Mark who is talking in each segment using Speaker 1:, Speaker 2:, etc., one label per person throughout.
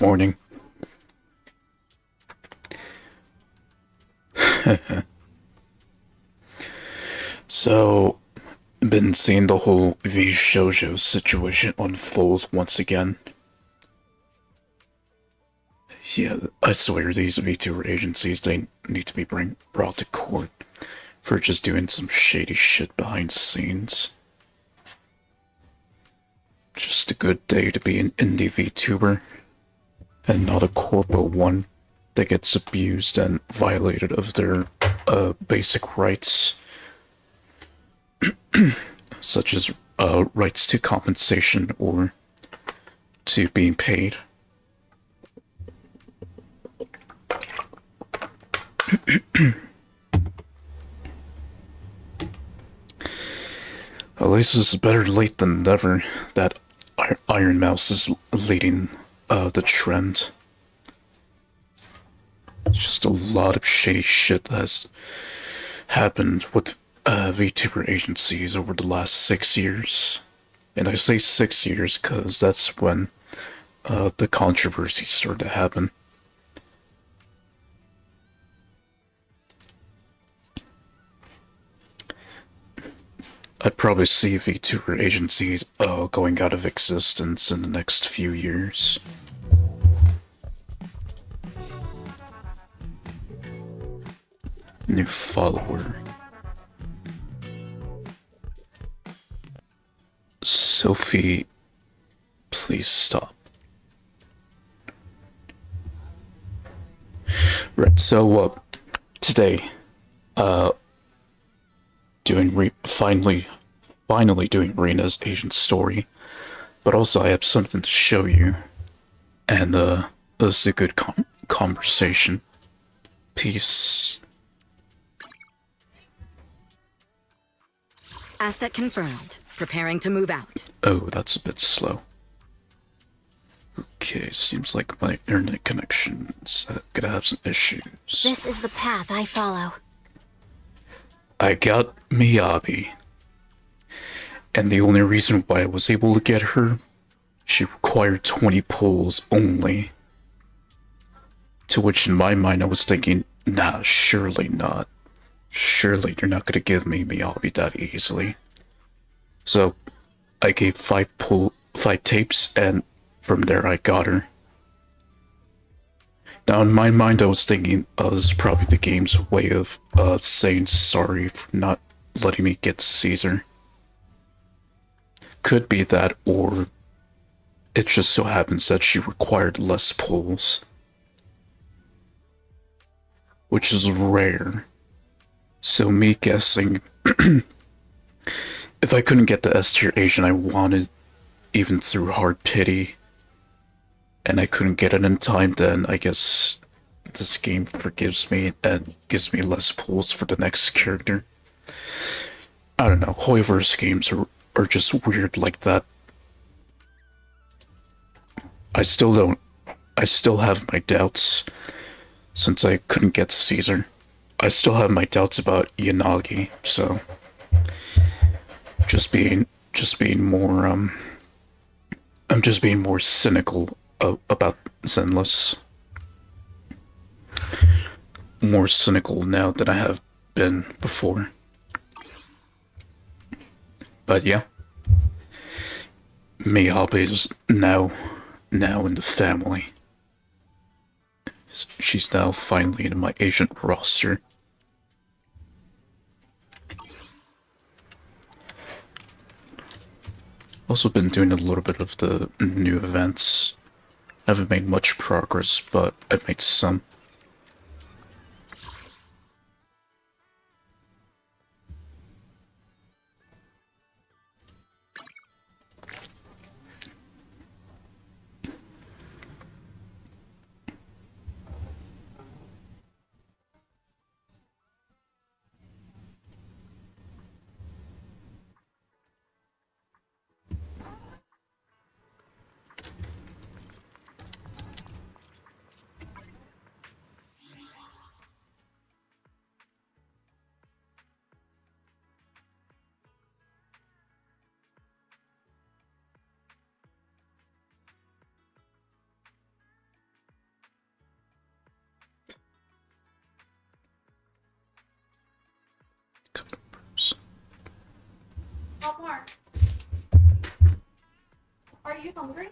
Speaker 1: Morning. So, been seeing the whole V Shoujo situation unfold once again. Yeah, I swear these VTuber agencies, they need to be brought to court for just doing some shady shit behind scenes. Just a good day to be an indie VTuber, and not a corpo one that gets abused and violated of their basic rights, such as rights to compensation or to being paid. At least it's better late than never that Iron Mouse is leading the trend. Just a lot of shady shit has happened with VTuber agencies over the last 6 years. And I say 6 years because that's when the controversy started to happen. I'd probably see VTuber agencies going out of existence in the next few years. New follower. Sophie, please stop. Right, so today, finally doing Rina's Asian story, but also I have something to show you, and this is a good conversation. Peace.
Speaker 2: Asset confirmed. Preparing to move out.
Speaker 1: Oh, that's a bit slow. Okay, seems like my internet connection's gonna have some issues.
Speaker 2: This is the path I follow.
Speaker 1: I got Miyabi. And the only reason why I was able to get her, she required 20 pulls only. To which in my mind I was thinking, nah, surely not. Surely you're not gonna give me Miyabi that easily. So I gave 5 tapes, and from there I got her. Now in my mind I was thinking, this is probably the game's way of saying sorry for not letting me get Caesar. Could be that, or it just so happens that she required less pulls. Which is rare. So me guessing, if I couldn't get the S tier Asian I wanted, even through hard pity, and I couldn't get it in time, then I guess this game forgives me and gives me less pulls for the next character. I don't know, Hoiverse games are just weird like that. I still have my doubts, since I couldn't get Caesar. I still have my doubts about Yanagi, so just being more I'm just being more cynical about Zenless. More cynical now than I have been before. But yeah, Miyabi is now in the family. She's now finally in my agent roster. Also been doing a little bit of the new events. Haven't made much progress, but I've made some.
Speaker 3: Mark, are you hungry?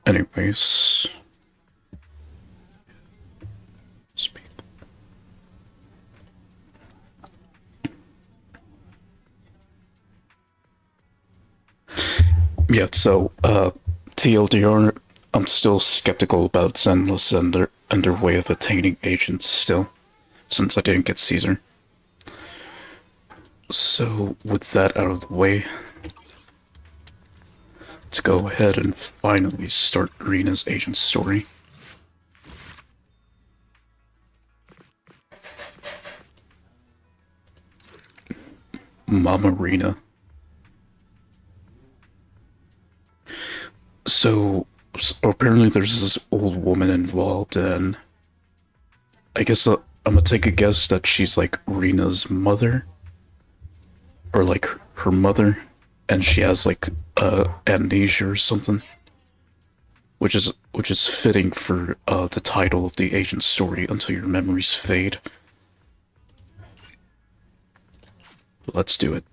Speaker 1: Anyways. Speak. Yeah, so, TLDR, I'm still skeptical about Zenless and their way of attaining agents still, since I didn't get Caesar. So, with that out of the way, let's go ahead and finally start Rina's agent story. Mama Rina. So apparently there's this old woman involved, and I guess I'm gonna take a guess that she's like Rina's mother, or like her mother, and she has like amnesia or something, which is fitting for the title of the agent story, Until Your Memories Fade. But let's do it.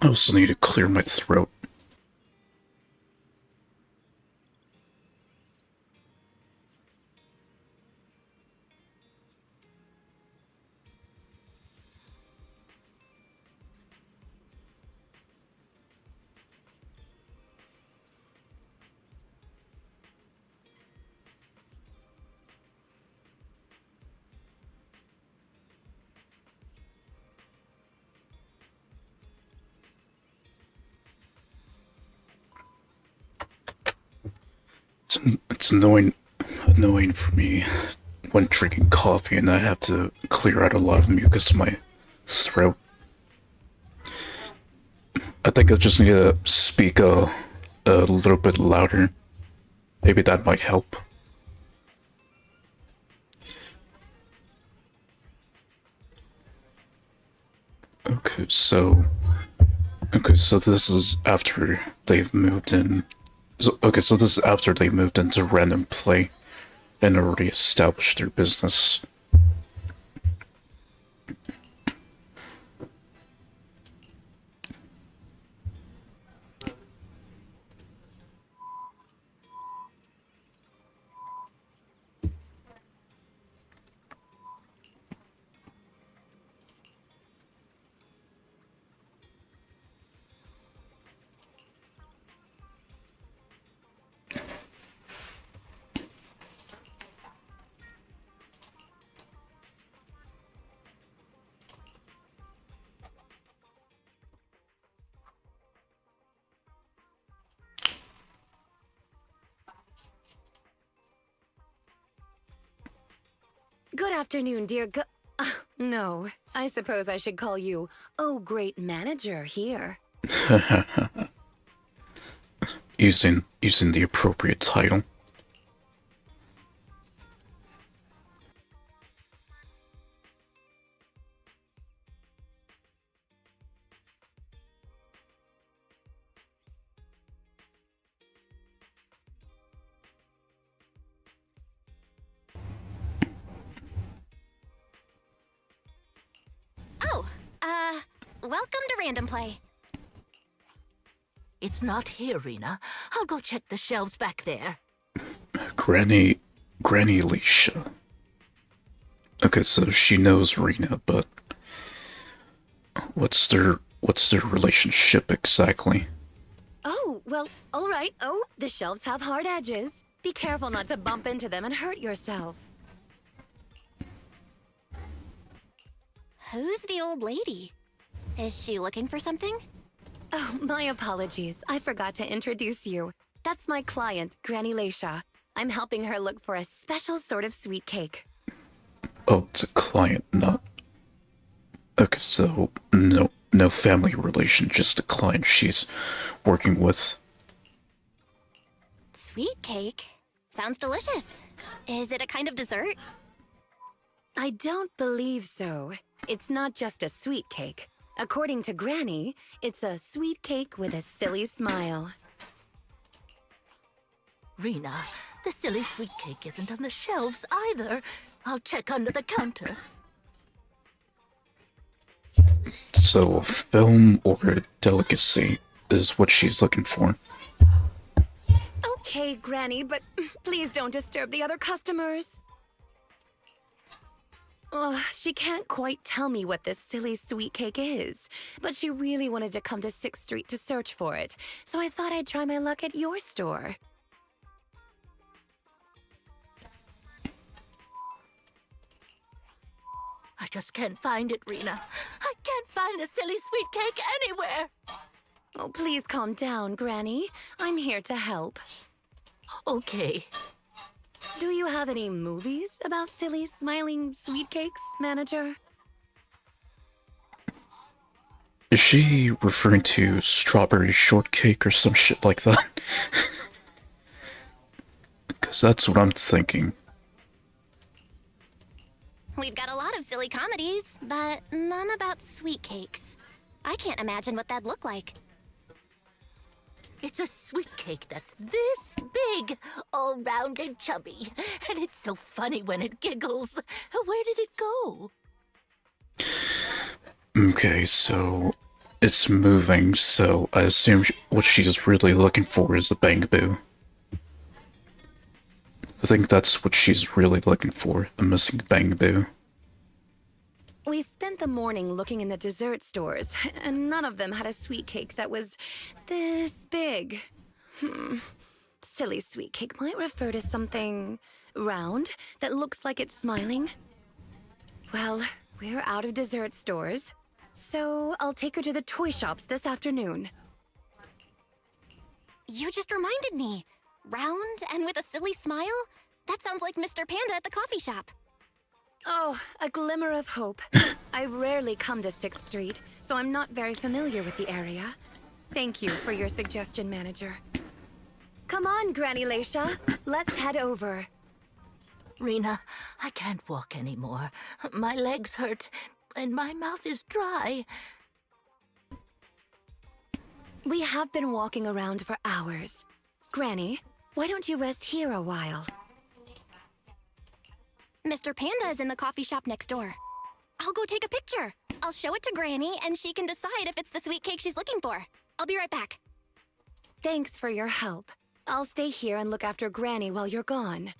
Speaker 1: I also need to clear my throat. It's annoying for me when drinking coffee and I have to clear out a lot of mucus in my throat. I think I just need to speak a little bit louder. Maybe that might help. Okay, so this is after they've moved in. So this is after they moved into Random Play and already established their business.
Speaker 4: Good afternoon, dear no, I suppose I should call you, oh, great manager here.
Speaker 1: using the appropriate title.
Speaker 5: Welcome to Random Play.
Speaker 6: It's not here, Rina. I'll go check the shelves back there.
Speaker 1: Granny Alicia. Okay, so she knows Rina, but what's their relationship exactly?
Speaker 4: Oh, well, all right. Oh, the shelves have hard edges. Be careful not to bump into them and hurt yourself.
Speaker 5: Who's the old lady? Is she looking for something?
Speaker 4: Oh, my apologies. I forgot to introduce you. That's my client, Granny Leisha. I'm helping her look for a special sort of sweet cake.
Speaker 1: Oh, it's a client, not... Okay, so no family relation, just a client she's working with.
Speaker 5: Sweet cake? Sounds delicious. Is it a kind of dessert?
Speaker 4: I don't believe so. It's not just a sweet cake. According to Granny, it's a sweet cake with a silly smile.
Speaker 6: Rina, the silly sweet cake isn't on the shelves either. I'll check under the counter.
Speaker 1: So a film or a delicacy is what she's looking for.
Speaker 4: Okay, Granny, but please don't disturb the other customers. She can't quite tell me what this silly sweet cake is, but she really wanted to come to 6th Street to search for it, so I thought I'd try my luck at your store.
Speaker 6: I just can't find it, Rina. I can't find the silly sweet cake anywhere.
Speaker 4: Oh, please calm down, Granny. I'm here to help.
Speaker 6: Okay.
Speaker 4: Do you have any movies about silly, smiling sweet cakes, manager?
Speaker 1: Is she referring to strawberry shortcake or some shit like that? Because that's what I'm thinking.
Speaker 5: We've got a lot of silly comedies, but none about sweet cakes. I can't imagine what that'd look like.
Speaker 6: It's a sweet cake that's this big, all round and chubby. And it's so funny when it giggles. Where did it go?
Speaker 1: Okay, so it's moving, so I assume what she's really looking for is the bangaboo. I think that's what she's really looking for, a missing bangaboo.
Speaker 4: We spent the morning looking in the dessert stores, and none of them had a sweet cake that was this big. Silly sweet cake might refer to something round that looks like it's smiling. Well, we're out of dessert stores, so I'll take her to the toy shops this afternoon.
Speaker 5: You just reminded me. Round and with a silly smile? That sounds like Mr. Panda at the coffee shop.
Speaker 4: Oh, a glimmer of hope. I rarely come to 6th Street, so I'm not very familiar with the area. Thank you for your suggestion, manager. Come on, Granny Leisha. Let's head over.
Speaker 6: Rina, I can't walk anymore. My legs hurt, and my mouth is dry.
Speaker 4: We have been walking around for hours. Granny, why don't you rest here a while?
Speaker 5: Mr. Panda is in the coffee shop next door. I'll go take a picture. I'll show it to Granny, and she can decide if it's the sweet cake she's looking for. I'll be right back.
Speaker 4: Thanks for your help. I'll stay here and look after Granny while you're gone.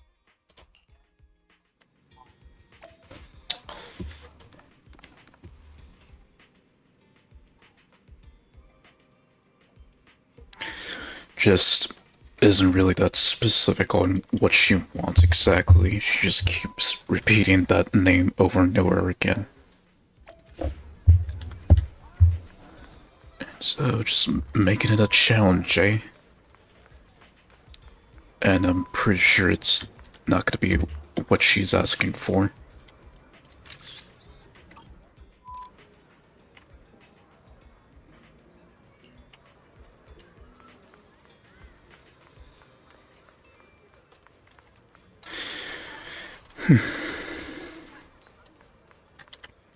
Speaker 1: Just isn't really that specific on what she wants exactly. She just keeps repeating that name over and over again. So just making it a challenge, eh? And I'm pretty sure it's not gonna be what she's asking for.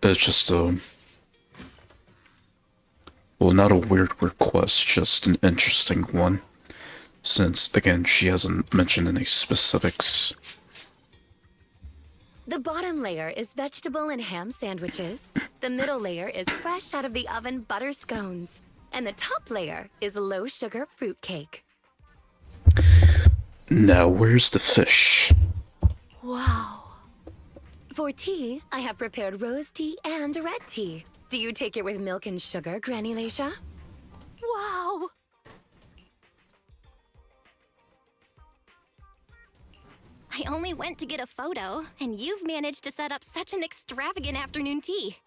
Speaker 1: It's just well, not a weird request, just an interesting one. Since, again, she hasn't mentioned any specifics.
Speaker 4: The bottom layer is vegetable and ham sandwiches. The middle layer is fresh out of the oven butter scones. And the top layer is low-sugar fruitcake.
Speaker 1: Now, where's the fish?
Speaker 6: Wow.
Speaker 4: For tea, I have prepared rose tea and red tea. Do you take it with milk and sugar, Granny Leisha?
Speaker 6: Wow.
Speaker 5: I only went to get a photo, and you've managed to set up such an extravagant afternoon tea.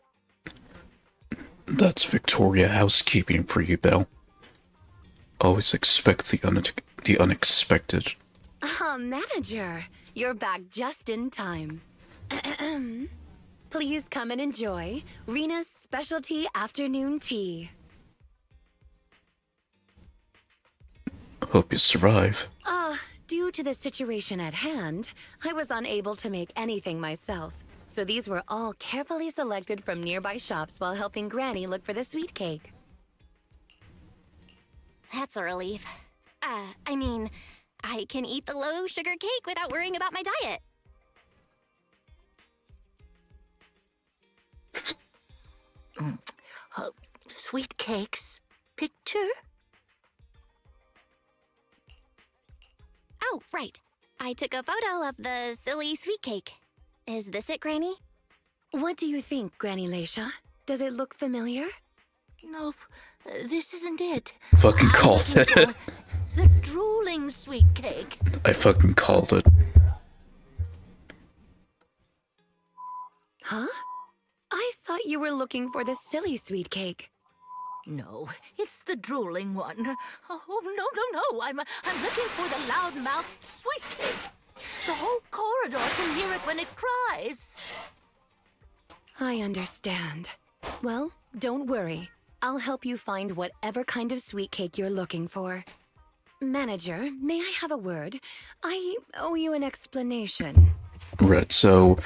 Speaker 1: That's Victoria housekeeping for you, Belle. Always expect the unexpected.
Speaker 4: Manager, you're back just in time. Please come and enjoy Rina's specialty afternoon tea.
Speaker 1: Hope you survive.
Speaker 4: Due to the situation at hand, I was unable to make anything myself. So these were all carefully selected from nearby shops while helping Granny look for the sweet cake.
Speaker 5: That's a relief. I mean, I can eat the low-sugar cake without worrying about my diet.
Speaker 6: Sweet cakes picture?
Speaker 5: Oh, right. I took a photo of the silly sweet cake. Is this it, Granny?
Speaker 4: What do you think, Granny Leisha? Does it look familiar?
Speaker 6: Nope, this isn't it.
Speaker 1: Fucking
Speaker 6: I'm
Speaker 1: called
Speaker 6: looking
Speaker 1: it.
Speaker 6: for the drooling sweet cake.
Speaker 1: I fucking called it.
Speaker 4: Huh? I thought you were looking for the silly sweet cake.
Speaker 6: No, it's the drooling one. Oh, no. I'm looking for the loud-mouthed sweet cake. The whole corridor can hear it when it cries.
Speaker 4: I understand. Well, don't worry. I'll help you find whatever kind of sweet cake you're looking for. Manager, may I have a word? I owe you an explanation.
Speaker 1: Right, so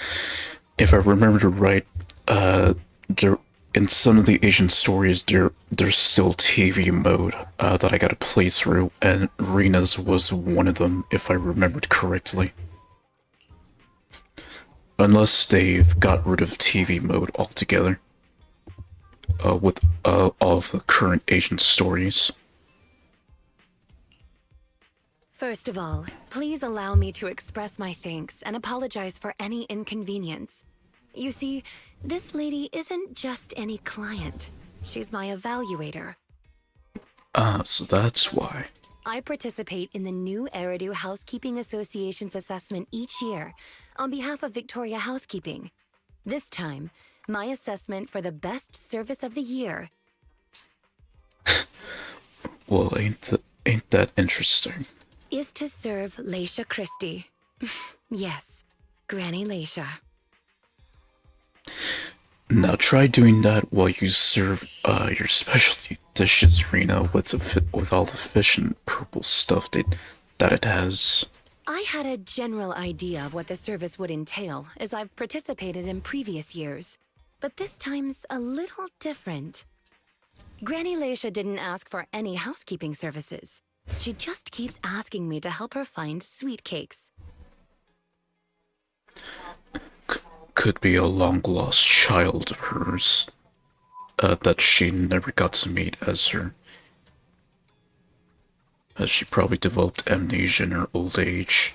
Speaker 1: if I remember right, there in some of the Asian stories there's still TV mode that I gotta play through, and Rina's was one of them, if I remembered correctly. Unless they've got rid of TV mode altogether. With all of the current Asian stories.
Speaker 4: First of all, please allow me to express my thanks and apologize for any inconvenience. You see, this lady isn't just any client. She's my evaluator.
Speaker 1: So that's why.
Speaker 4: I participate in the new Eridu Housekeeping Association's assessment each year on behalf of Victoria Housekeeping. This time, my assessment for the best service of the year.
Speaker 1: Well, ain't that interesting?
Speaker 4: Is to serve Leisha Christie. Yes, Granny Leisha.
Speaker 1: Now try doing that while you serve your specialty dishes, Rena, with all the fish and purple stuff that it has.
Speaker 4: I had a general idea of what the service would entail, as I've participated in previous years. But this time's a little different. Granny Leisha didn't ask for any housekeeping services. She just keeps asking me to help her find sweet cakes.
Speaker 1: Could be a long-lost child of hers that she never got to meet as she probably developed amnesia in her old age.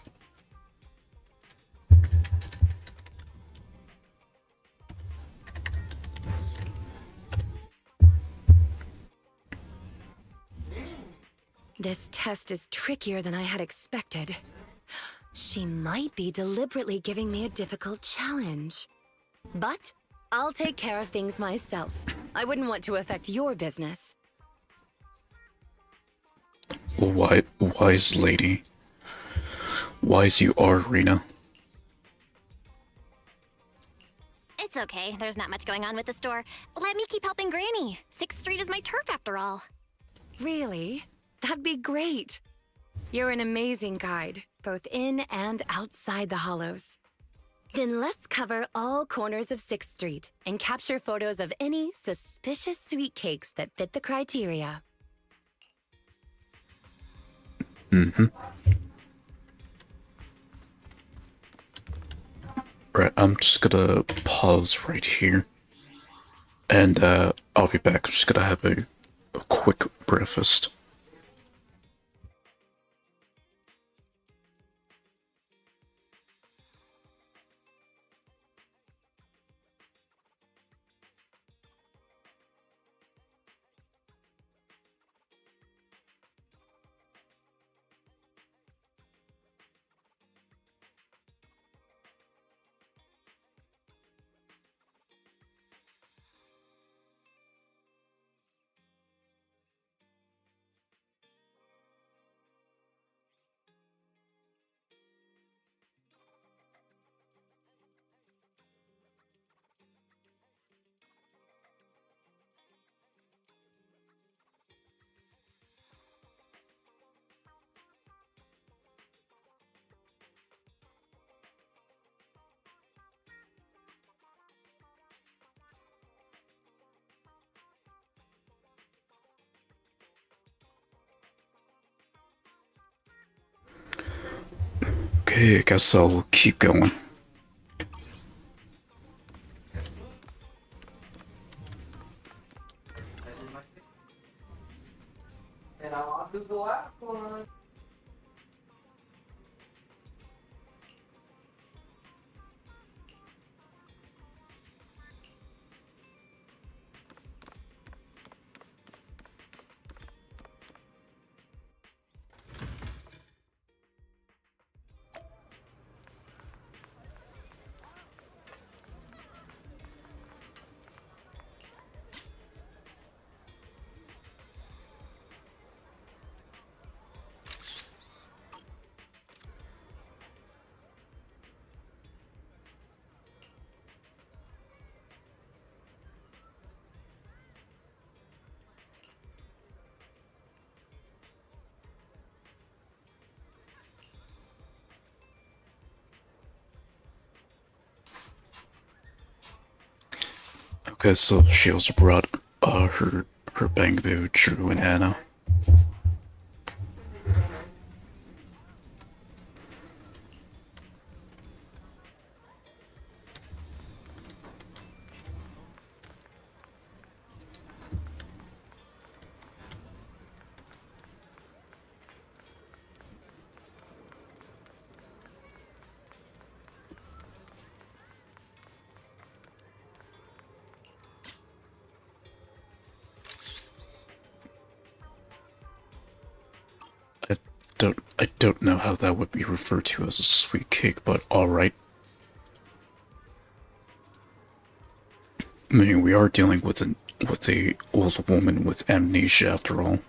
Speaker 4: This test is trickier than I had expected. She might be deliberately giving me a difficult challenge. But I'll take care of things myself. I wouldn't want to affect your business.
Speaker 1: Wise lady. Wise you are, Rena.
Speaker 5: It's okay. There's not much going on with the store. Let me keep helping Granny. 6th Street is my turf after all.
Speaker 4: Really? That'd be great. You're an amazing guide, both in and outside the hollows. Then let's cover all corners of 6th Street and capture photos of any suspicious sweet cakes that fit the criteria.
Speaker 1: Right, I'm just gonna pause right here. And I'll be back. I'm just gonna have a quick breakfast. Okay, I guess I'll keep going. Okay, so she also brought her bangaboo, Drew, and Anna. I don't know how that would be referred to as a sweet cake, but alright. I mean, we are dealing with a old woman with amnesia after all.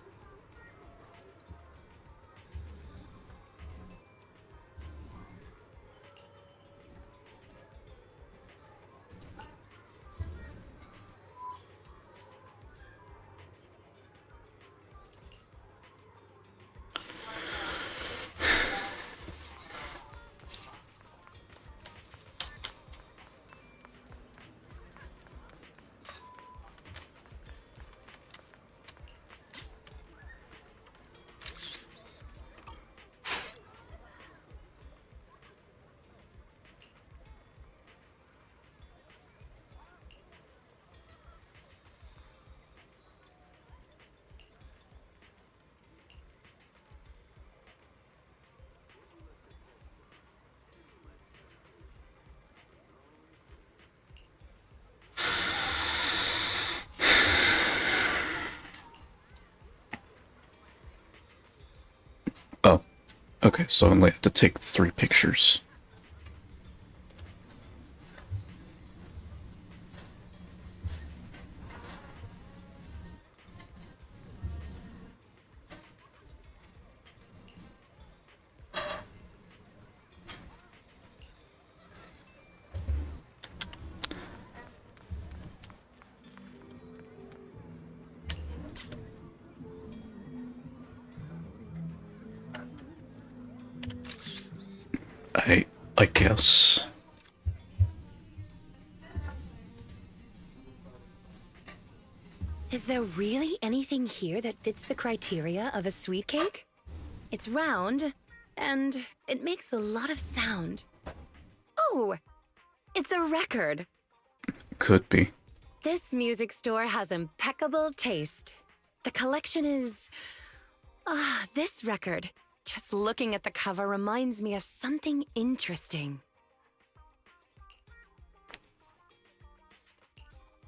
Speaker 1: Oh, okay, so I only have to take 3 pictures. I guess.
Speaker 4: Is there really anything here that fits the criteria of a sweet cake? It's round, and it makes a lot of sound. Oh, it's a record.
Speaker 1: Could be.
Speaker 4: This music store has impeccable taste. The collection is... this record. Just looking at the cover reminds me of something interesting.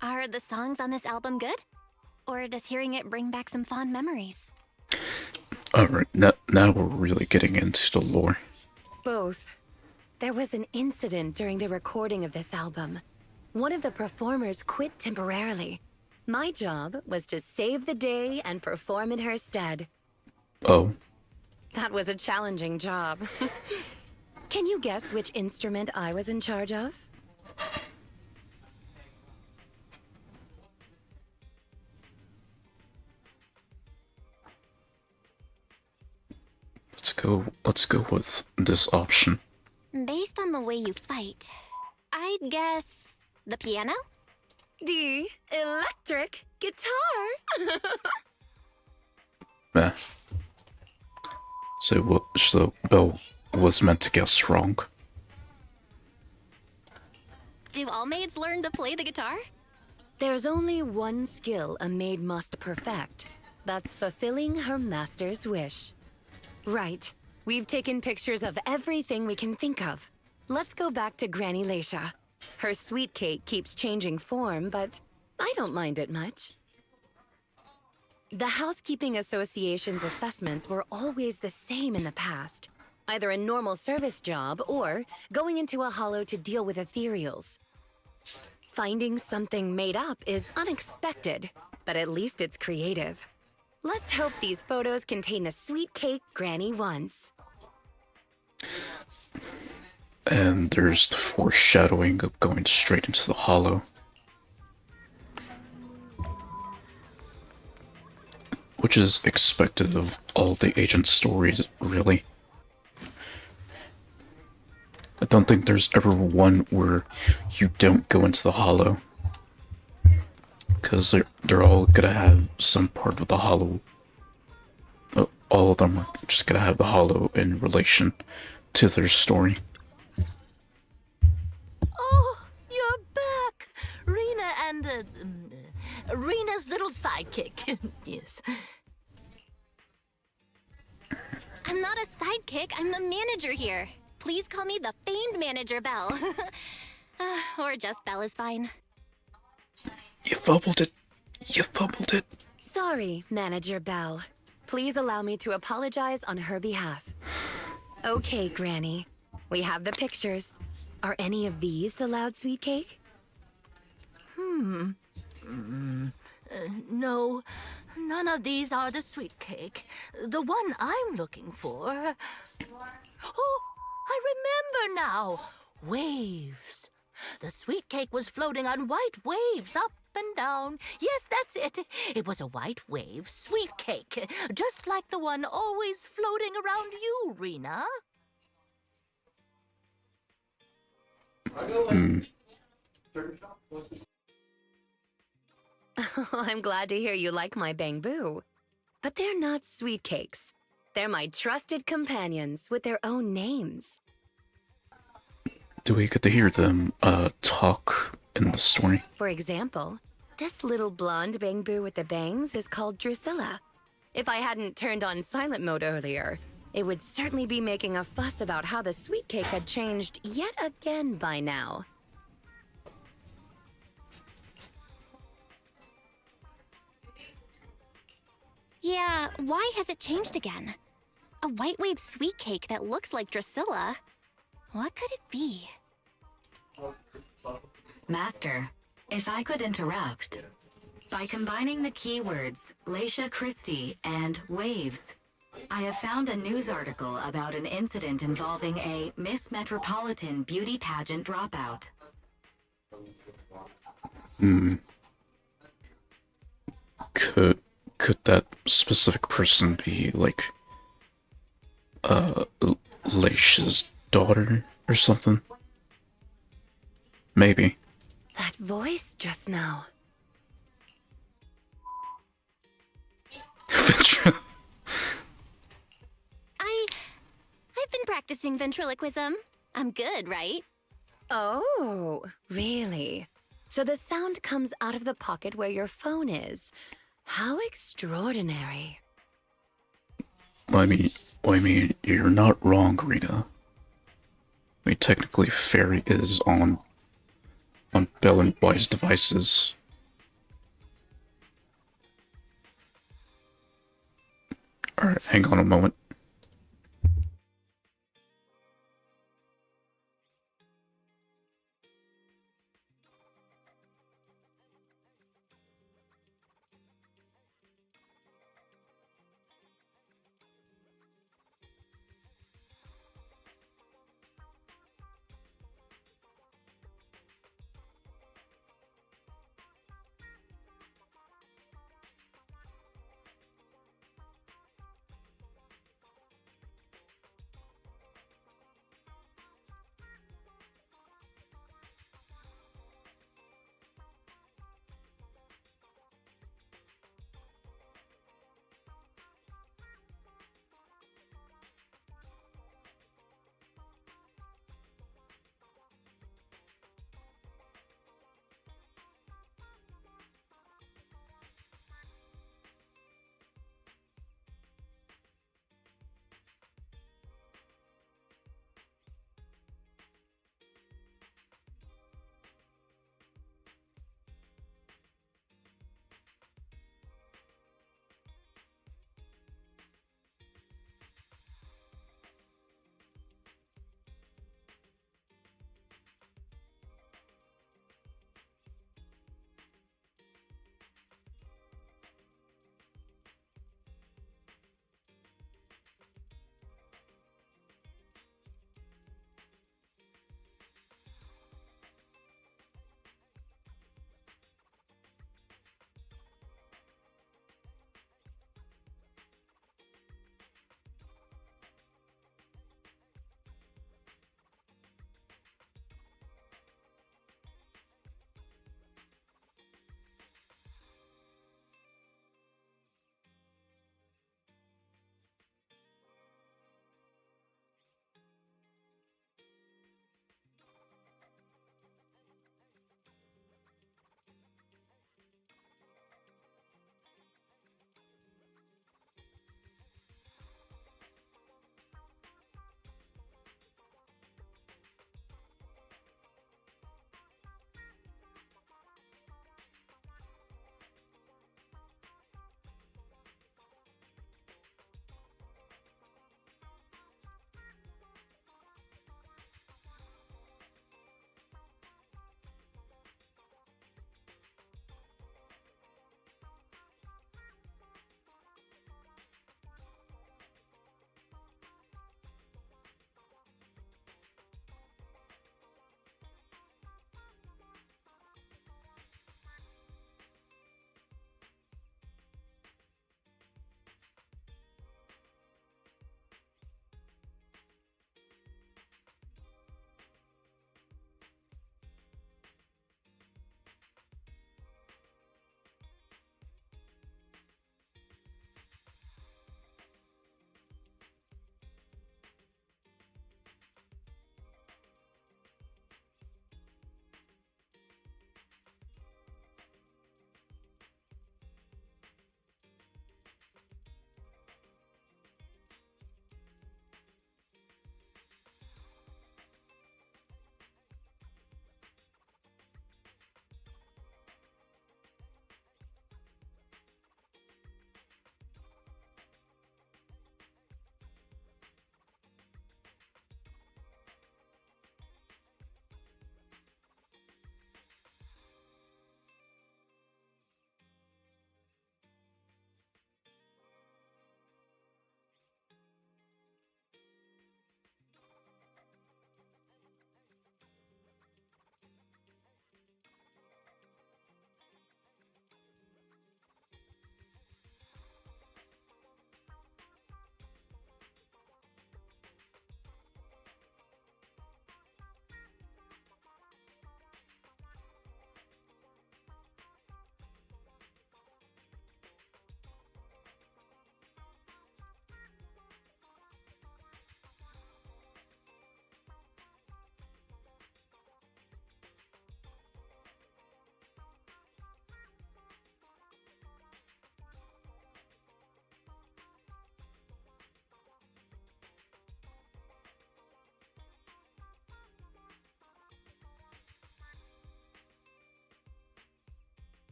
Speaker 5: Are the songs on this album good? Or does hearing it bring back some fond memories?
Speaker 1: Alright, now we're really getting into the lore.
Speaker 4: Both. There was an incident during the recording of this album. One of the performers quit temporarily. My job was to save the day and perform in her stead.
Speaker 1: Oh.
Speaker 4: That was a challenging job. Can you guess which instrument I was in charge of?
Speaker 1: Let's go with this option.
Speaker 5: Based on the way you fight, I'd guess the piano?
Speaker 4: The electric guitar.
Speaker 1: So, Belle, was meant to guess wrong.
Speaker 5: Do all maids learn to play the guitar?
Speaker 2: There's only one skill a maid must perfect. That's fulfilling her master's wish. Right. We've taken pictures of everything we can think of. Let's go back to Granny Leisha. Her sweet cake keeps changing form, but I don't mind it much. The Housekeeping Association's assessments were always the same in the past. Either a normal service job or going into a hollow to deal with ethereals. Finding something made up is unexpected, but at least it's creative. Let's hope these photos contain the sweet cake Granny wants.
Speaker 1: And there's the foreshadowing of going straight into the hollow. Which is expected of all the agent stories, really. I don't think there's ever one where you don't go into the hollow. Because they're all gonna have some part of the hollow. All of them are just gonna have the hollow in relation to their story.
Speaker 6: Oh, you're back! Rina and, Rina's little sidekick. Yes.
Speaker 5: I'm not a sidekick, I'm the manager here. Please call me the famed manager, Belle. Or just Belle is fine.
Speaker 1: You fumbled it. You fumbled it.
Speaker 2: Sorry, Manager Belle. Please allow me to apologize on her behalf. Okay, Granny. We have the pictures. Are any of these the loud sweet cake?
Speaker 6: No, none of these are the sweet cake. The one I'm looking for... Oh, I remember now. Waves. The sweet cake was floating on white waves up and down. Yes, that's it. It was a white wave sweet cake, just like the one always floating around you, Rina.
Speaker 2: I'm glad to hear you like my bamboo. But they're not sweet cakes. They're my trusted companions with their own names.
Speaker 1: Do we get to hear them talk in the story?
Speaker 2: For example, this little blonde bamboo with the bangs is called Drusilla. If I hadn't turned on silent mode earlier, it would certainly be making a fuss about how the sweet cake had changed yet again by now.
Speaker 5: Yeah, why has it changed again? A white wave sweet cake that looks like Drusilla. What could it be?
Speaker 3: Master, if I could interrupt. By combining the keywords Leisha Christie and waves, I have found a news article about an incident involving a Miss Metropolitan beauty pageant dropout.
Speaker 1: Could that specific person be like Leisha's daughter or something? Maybe.
Speaker 2: That voice just now.
Speaker 5: I've been practicing ventriloquism. I'm good, right?
Speaker 2: Oh, really? So the sound comes out of the pocket where your phone is. How extraordinary.
Speaker 1: I mean, you're not wrong, Rina. I mean, technically, Fairy is on Bell and Wise devices. Alright, hang on a moment.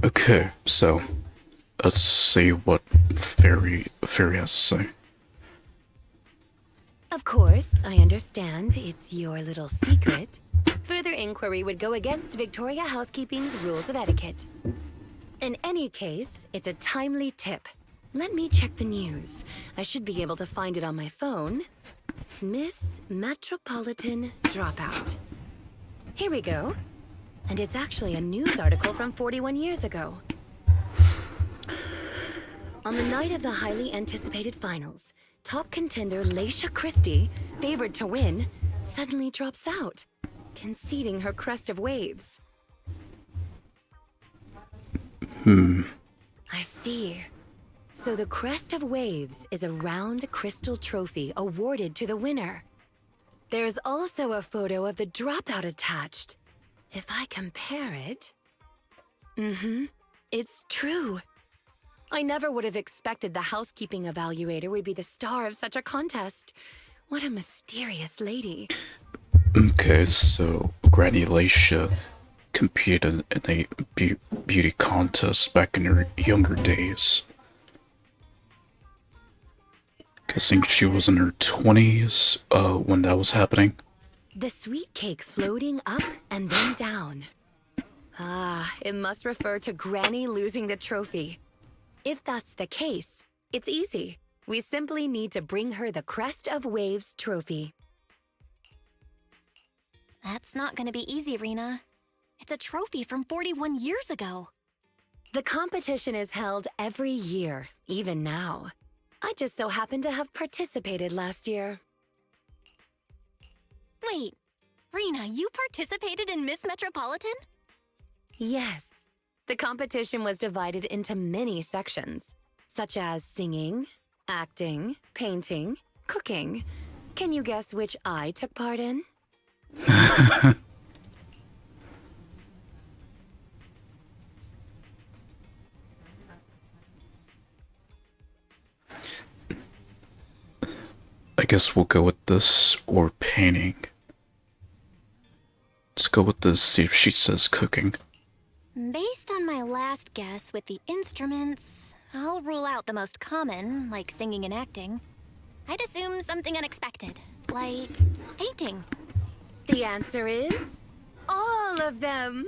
Speaker 1: Okay, so let's see what Fairy has to say.
Speaker 2: Of course, I understand it's your little secret. Further inquiry would go against Victoria Housekeeping's rules of etiquette. In any case, it's a timely tip. Let me check the news. I should be able to find it on my phone. Miss Metropolitan Dropout. Here we go. And it's actually a news article from 41 years ago. On the night of the highly anticipated finals, top contender Leisha Christie, favored to win, suddenly drops out, conceding her crest of waves. I see. So the crest of waves is a round crystal trophy awarded to the winner. There's also a photo of the dropout attached. If I compare it... it's true. I never would have expected the housekeeping evaluator would be the star of such a contest. What a mysterious lady.
Speaker 1: Okay, so Granny Laisha competed in a beauty contest back in her younger days. Guessing she was in her 20s when that was happening.
Speaker 2: The sweet cake floating up and then down. Ah, it must refer to Granny losing the trophy. If that's the case, it's easy. We simply need to bring her the Crest of Waves trophy.
Speaker 5: That's not gonna be easy, Rina. It's a trophy from 41 years ago.
Speaker 2: The competition is held every year, even now. I just so happened to have participated last year.
Speaker 5: Wait, Rina, you participated in Miss Metropolitan?
Speaker 2: Yes. The competition was divided into many sections, such as singing, acting, painting, cooking. Can you guess which I took part in?
Speaker 1: I guess we'll go with this or painting. Let's go with this, see if she says cooking.
Speaker 5: Based on my last guess with the instruments, I'll rule out the most common, like singing and acting. I'd assume something unexpected, like painting.
Speaker 2: The answer is all of them.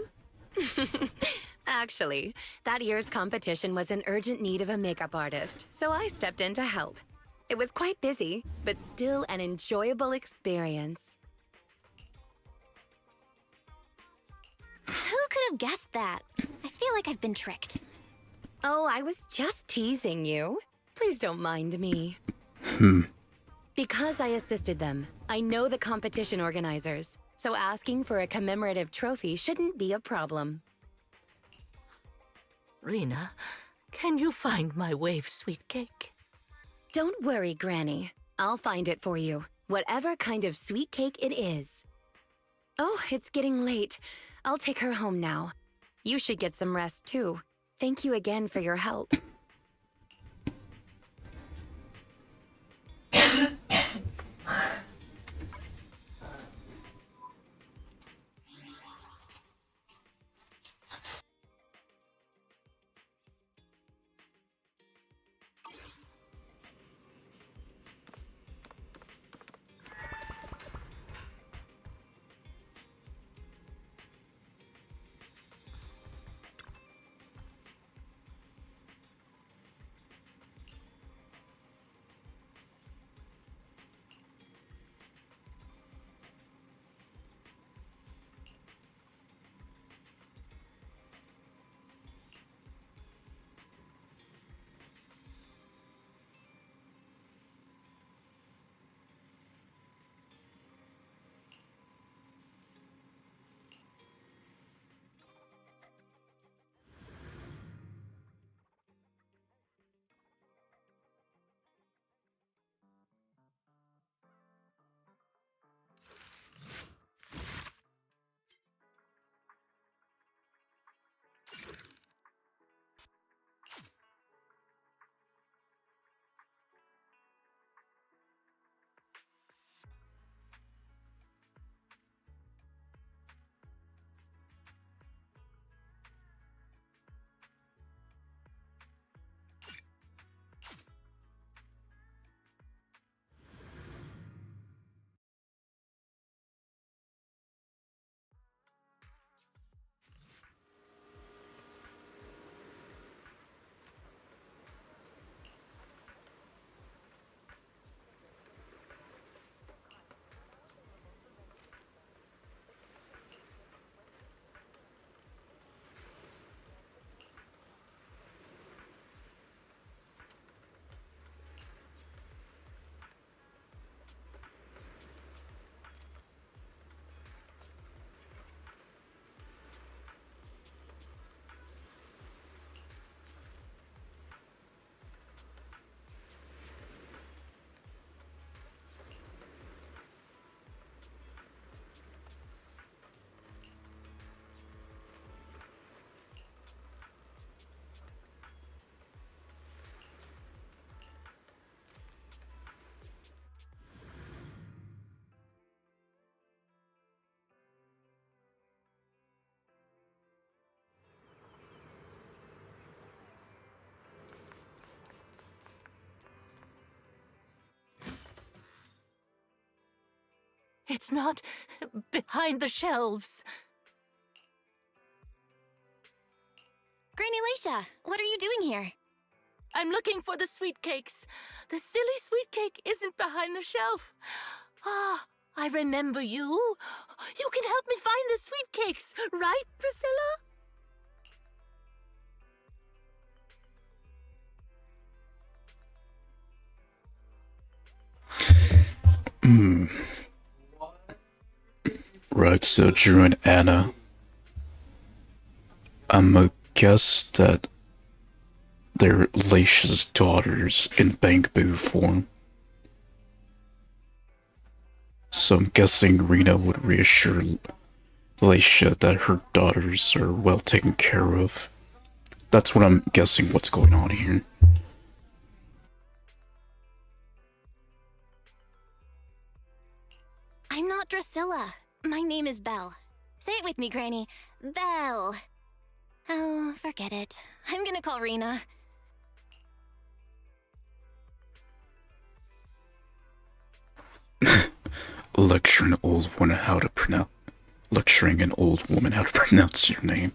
Speaker 2: Actually, that year's competition was in urgent need of a makeup artist, so I stepped in to help. It was quite busy, but still an enjoyable experience.
Speaker 5: Who could have guessed that? I feel like I've been tricked.
Speaker 2: Oh, I was just teasing you. Please don't mind me. Because I assisted them, I know the competition organizers, so asking for a commemorative trophy shouldn't be a problem.
Speaker 6: Rina, can you find my wave sweet cake?
Speaker 2: Don't worry, Granny. I'll find it for you, whatever kind of sweet cake it is. Oh, it's getting late. I'll take her home now. You should get some rest, too. Thank you again for your help.
Speaker 6: It's not behind the shelves.
Speaker 5: Granny Leisha, what are you doing here?
Speaker 6: I'm looking for the sweet cakes. The silly sweet cake isn't behind the shelf. Ah, I remember you. You can help me find the sweet cakes, right, Priscilla?
Speaker 1: Right, so Drew and Anna. I'm a guess that they're Leisha's daughters in Bangaboo form. So I'm guessing Rina would reassure Leisha that her daughters are well taken care of. That's what I'm guessing what's going on here.
Speaker 5: I'm not Drusilla. My name is Belle. Say it with me, Granny. Belle. Oh, forget it. I'm gonna call Rina.
Speaker 1: Lecturing an old woman how to pronounce your name.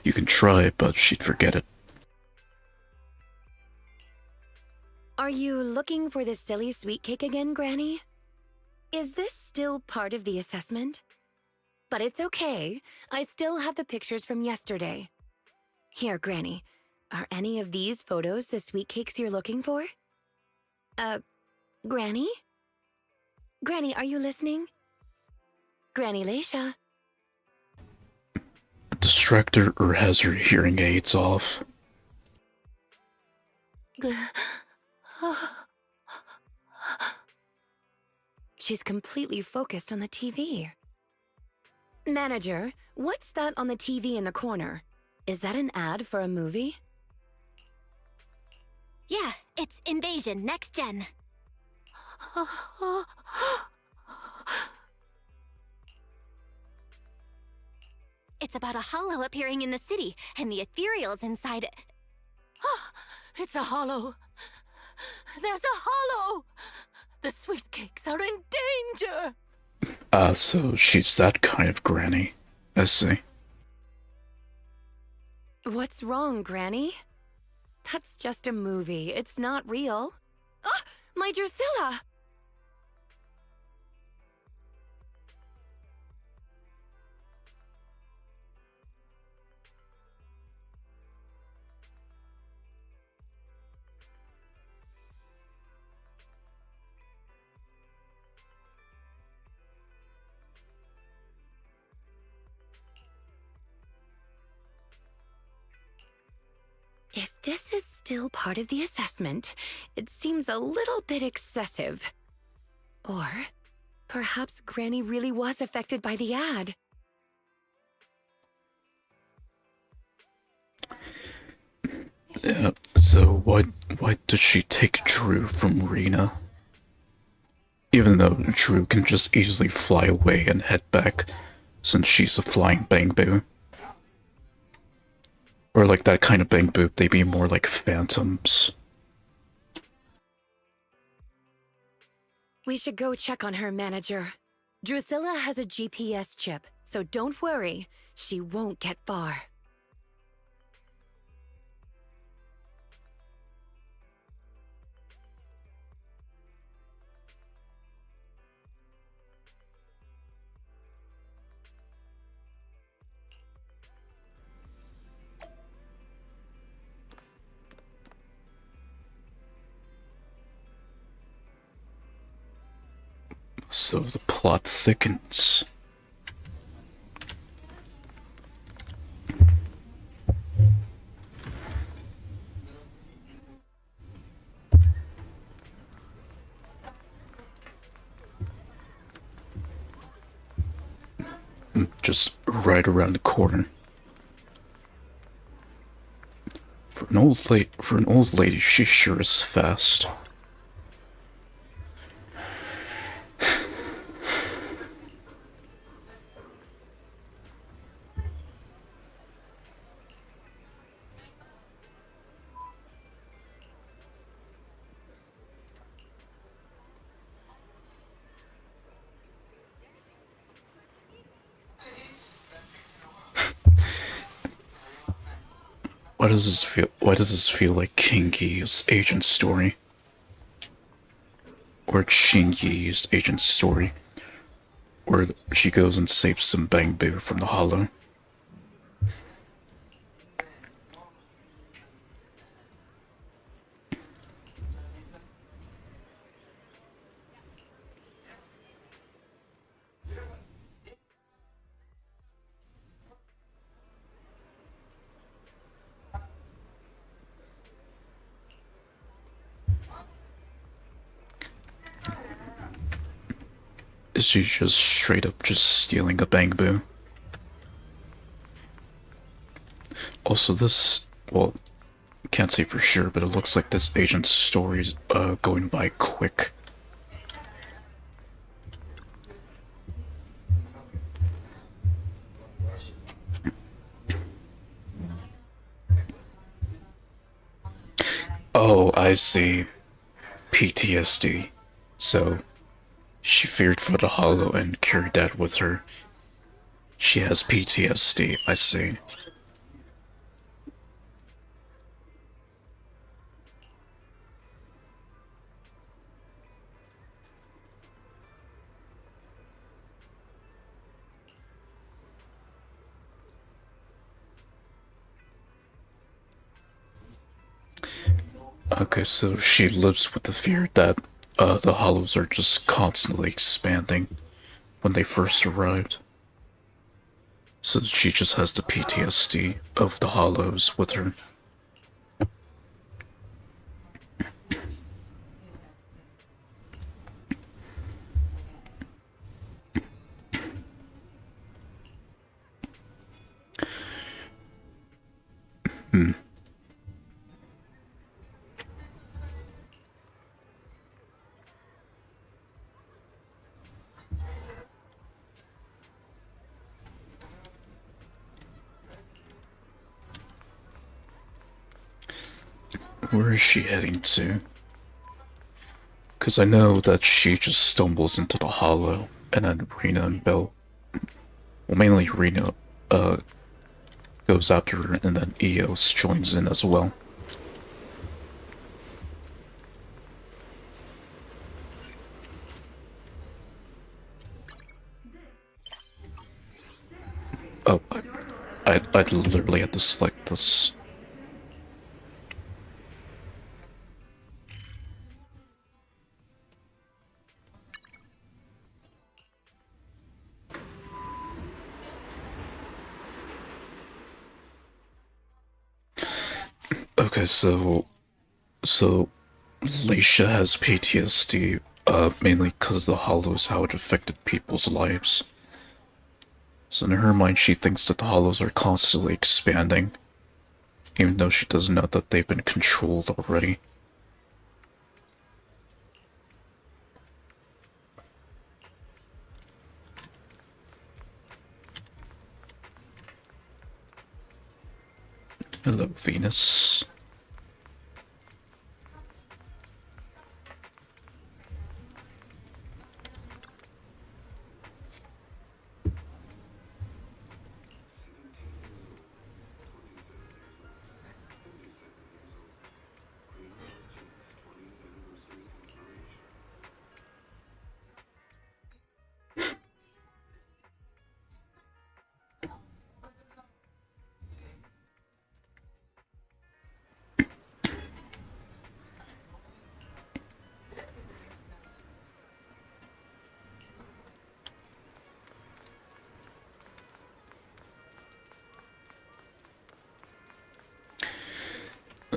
Speaker 1: You can try, but she'd forget it.
Speaker 2: Are you looking for the silly sweet cake again, Granny? Is this still part of the assessment? But it's okay. I still have the pictures from yesterday. Here, Granny. Are any of these photos the sweet cakes you're looking for? Granny? Granny, are you listening? Granny Leisha?
Speaker 1: Distract her or has her hearing aids off.
Speaker 2: She's completely focused on the TV. Manager, what's that on the TV in the corner? Is that an ad for a movie?
Speaker 5: Yeah, it's Invasion Next Gen. It's about a hollow appearing in the city, and the ethereals inside it.
Speaker 6: It's a hollow. There's a hollow. The sweet cakes are in danger.
Speaker 1: So she's that kind of granny. I see.
Speaker 2: What's wrong, Granny? That's just a movie. It's not real. Ah! My Drusilla! If this is still part of the assessment, it seems a little bit excessive. Or perhaps Granny really was affected by the ad.
Speaker 1: Yeah, so why did she take Drew from Rina? Even though Drew can just easily fly away and head back, since she's a flying bangaboo. Or like that kind of bangaboo, they'd be more like phantoms.
Speaker 2: We should go check on her, Manager. Drusilla has a GPS chip, so don't worry. She won't get far.
Speaker 1: So the plot thickens. Just right around the corner. For an old lady, she sure is fast. Why does this feel like King Yi's agent story? Or Shin Yi's agent story, where she goes and saves some bamboo from the hollow. Is she just straight up just stealing a bamboo? Also, well, can't say for sure, but it looks like this agent's story's going by quick. Oh, I see. PTSD. So, she feared for the hollow and carried that with her. She has PTSD, I see. Okay, so she lives with the fear that the hollows are just constantly expanding when they first arrived. So she just has the PTSD of the hollows with her. Where is she heading to? Because I know that she just stumbles into the hollow, and then Rina and Belle, well, mainly Rina, goes after her, and then Eos joins in as well. Oh, I literally had to select this. Okay, so Leisha has PTSD, mainly because of the hollows, how it affected people's lives. So in her mind, she thinks that the hollows are constantly expanding, even though she doesn't know that they've been controlled already. Hello, Venus.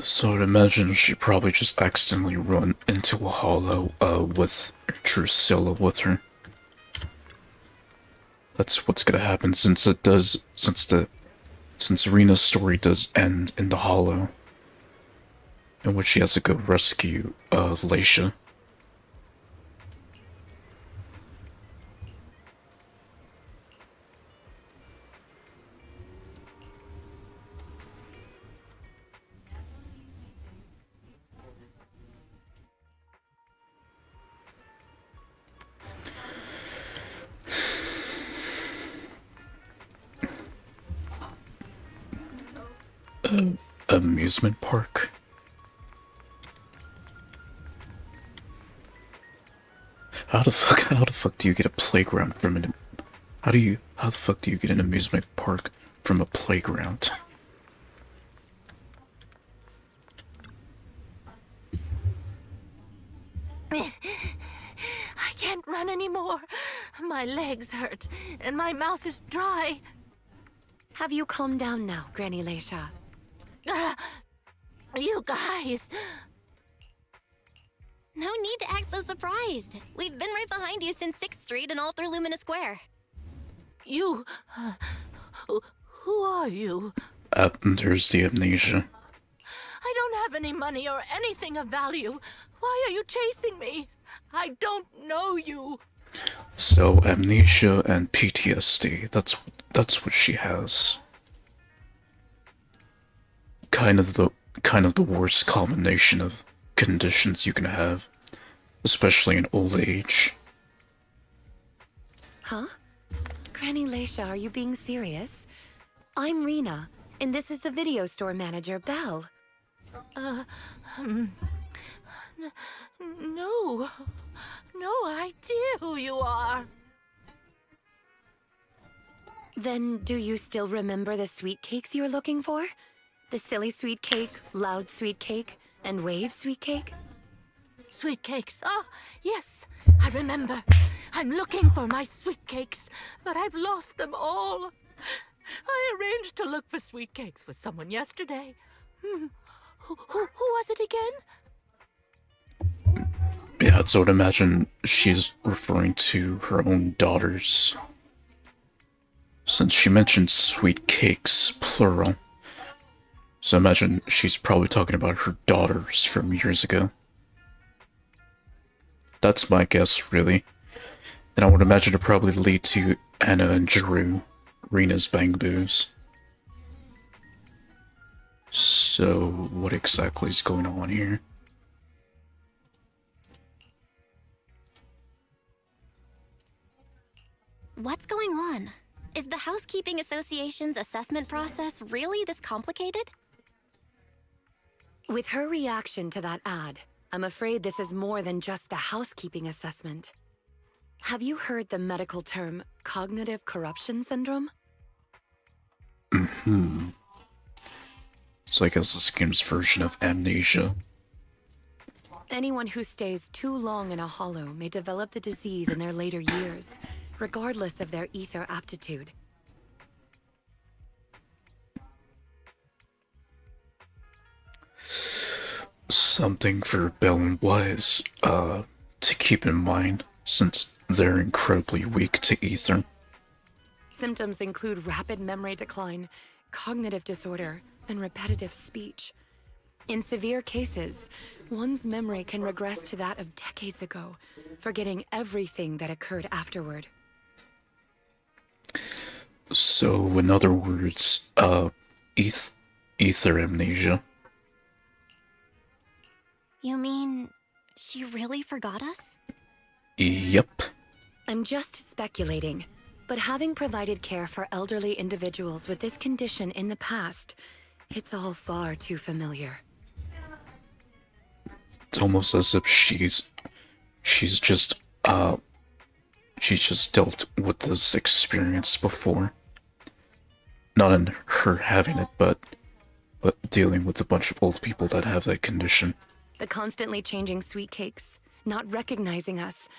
Speaker 1: So I'd imagine she probably just accidentally run into a hollow, with Drusilla with her. That's what's gonna happen since since Rina's story does end in the hollow, in which she has to go rescue, Leisha. amusement park? How the fuck do you get a playground from an... how the fuck do you get an amusement park from a playground?
Speaker 6: I can't run anymore. My legs hurt, and my mouth is dry.
Speaker 2: Have you calmed down now, Granny Leisha?
Speaker 6: You guys.
Speaker 5: No need to act so surprised. We've been right behind you since 6th Street and all through Lumina Square.
Speaker 6: You. Who are you?
Speaker 1: There's the amnesia.
Speaker 6: I don't have any money or anything of value. Why are you chasing me? I don't know you.
Speaker 1: So, amnesia and PTSD, that's what she has. Kind of the worst combination of conditions you can have, especially in old age.
Speaker 2: Huh? Granny Leisha, are you being serious? I'm Rina, and this is the video store manager, Belle.
Speaker 6: No idea who you are.
Speaker 2: Then do you still remember the sweet cakes you were looking for? The silly sweet cake, loud sweet cake, and wave sweet cake?
Speaker 6: Sweet cakes. Oh, yes, I remember. I'm looking for my sweet cakes, but I've lost them all. I arranged to look for sweet cakes with someone yesterday. Who was it again?
Speaker 1: Yeah, so I'd imagine she's referring to her own daughters. Since she mentioned sweet cakes, plural. So imagine she's probably talking about her daughters from years ago. That's my guess, really. And I would imagine it probably lead to Anna and Drew, Rina's bang-boos. So, what exactly is going on here?
Speaker 5: What's going on? Is the Housekeeping Association's assessment process really this complicated?
Speaker 2: With her reaction to that ad, I'm afraid this is more than just the housekeeping assessment. Have you heard the medical term cognitive corruption syndrome?
Speaker 1: So I guess this game's version of amnesia.
Speaker 2: Anyone who stays too long in a hollow may develop the disease in their later years, regardless of their ether aptitude.
Speaker 1: Something for Belle and Wise, to keep in mind, since they're incredibly weak to ether.
Speaker 2: Symptoms include rapid memory decline, cognitive disorder, and repetitive speech. In severe cases, one's memory can regress to that of decades ago, forgetting everything that occurred afterward.
Speaker 1: So, in other words, ether amnesia.
Speaker 5: You mean she really forgot us?
Speaker 1: Yep.
Speaker 2: I'm just speculating, but having provided care for elderly individuals with this condition in the past, it's all far too familiar.
Speaker 1: It's almost as if she's just dealt with this experience before. Not in her having it, but dealing with a bunch of old people that have that condition.
Speaker 2: The constantly changing sweet cakes, not recognizing us.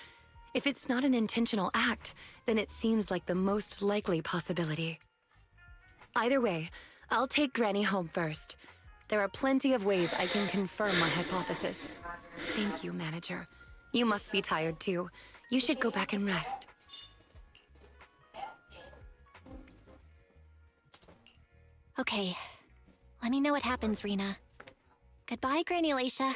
Speaker 2: If it's not an intentional act, then it seems like the most likely possibility. Either way, I'll take Granny home first. There are plenty of ways I can confirm my hypothesis. Thank you, manager. You must be tired too. You should go back and rest.
Speaker 5: Okay. Let me know what happens, Rina. Goodbye, Granny Leisha.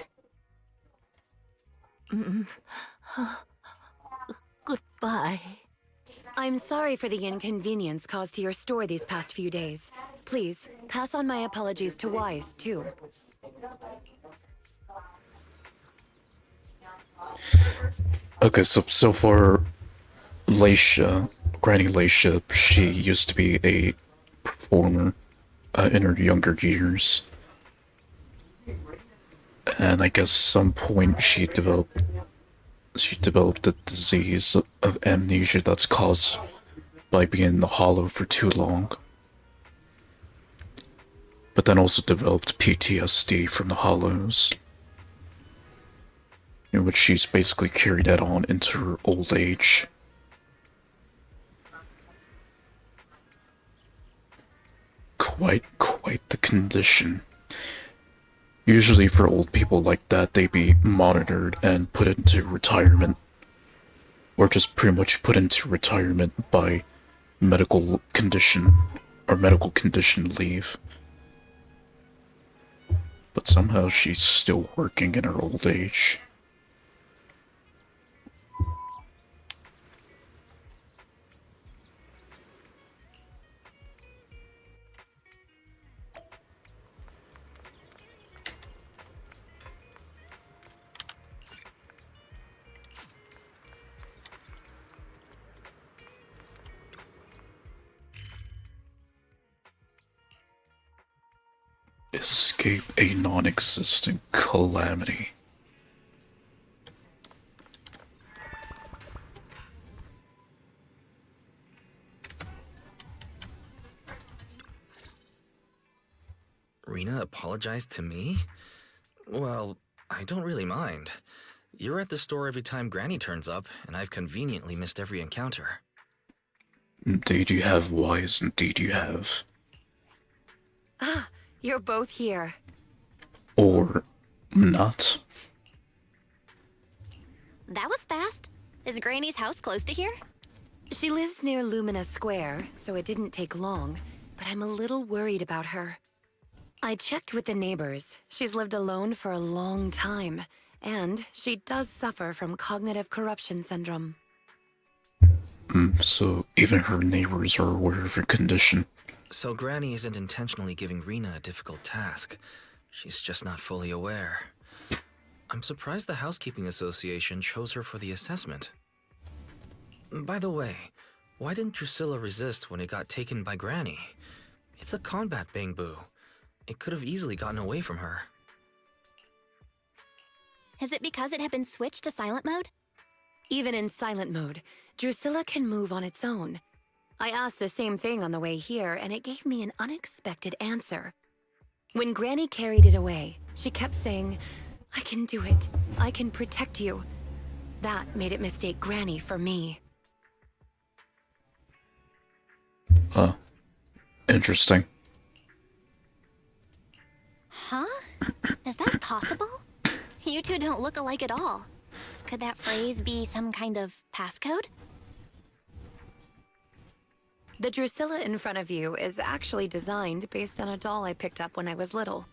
Speaker 6: Goodbye.
Speaker 2: I'm sorry for the inconvenience caused to your store these past few days. Please, pass on my apologies to Wise, too.
Speaker 1: Okay, so far, Granny Leisha, she used to be a performer in her younger years. And I guess some point she developed a disease of amnesia that's caused by being in the hollow for too long. But then also developed PTSD from the hollows, in which she's basically carried that on into her old age. Quite the condition. Usually for old people like that, they be monitored and put into retirement. Or just pretty much put into retirement by medical condition or medical condition leave. But somehow she's still working in her old age. Escape a non-existent calamity.
Speaker 7: Rina apologized to me? Well, I don't really mind. You're at the store every time Granny turns up, and I've conveniently missed every encounter.
Speaker 1: Indeed you have, wise, indeed you have.
Speaker 4: Ah, you're both here.
Speaker 1: Or not.
Speaker 5: That was fast. Is Granny's house close to here?
Speaker 4: She lives near Lumina Square, so it didn't take long, but I'm a little worried about her. I checked with the neighbors. She's lived alone for a long time, and she does suffer from cognitive corruption syndrome.
Speaker 1: So even her neighbors are aware of her condition.
Speaker 7: So Granny isn't intentionally giving Rina a difficult task. She's just not fully aware. I'm surprised the Housekeeping Association chose her for the assessment. By the way, why didn't Drusilla resist when it got taken by Granny? It's a combat bangbu. It could have easily gotten away from her.
Speaker 5: Is it because it had been switched to silent mode?
Speaker 4: Even in silent mode, Drusilla can move on its own. I asked the same thing on the way here, and it gave me an unexpected answer. When Granny carried it away, she kept saying, "I can do it. I can protect you." That made it mistake Granny for me.
Speaker 1: Interesting.
Speaker 5: Huh? Is that possible? You two don't look alike at all. Could that phrase be some kind of passcode?
Speaker 4: The Drusilla in front of you is actually designed based on a doll I picked up when I was little.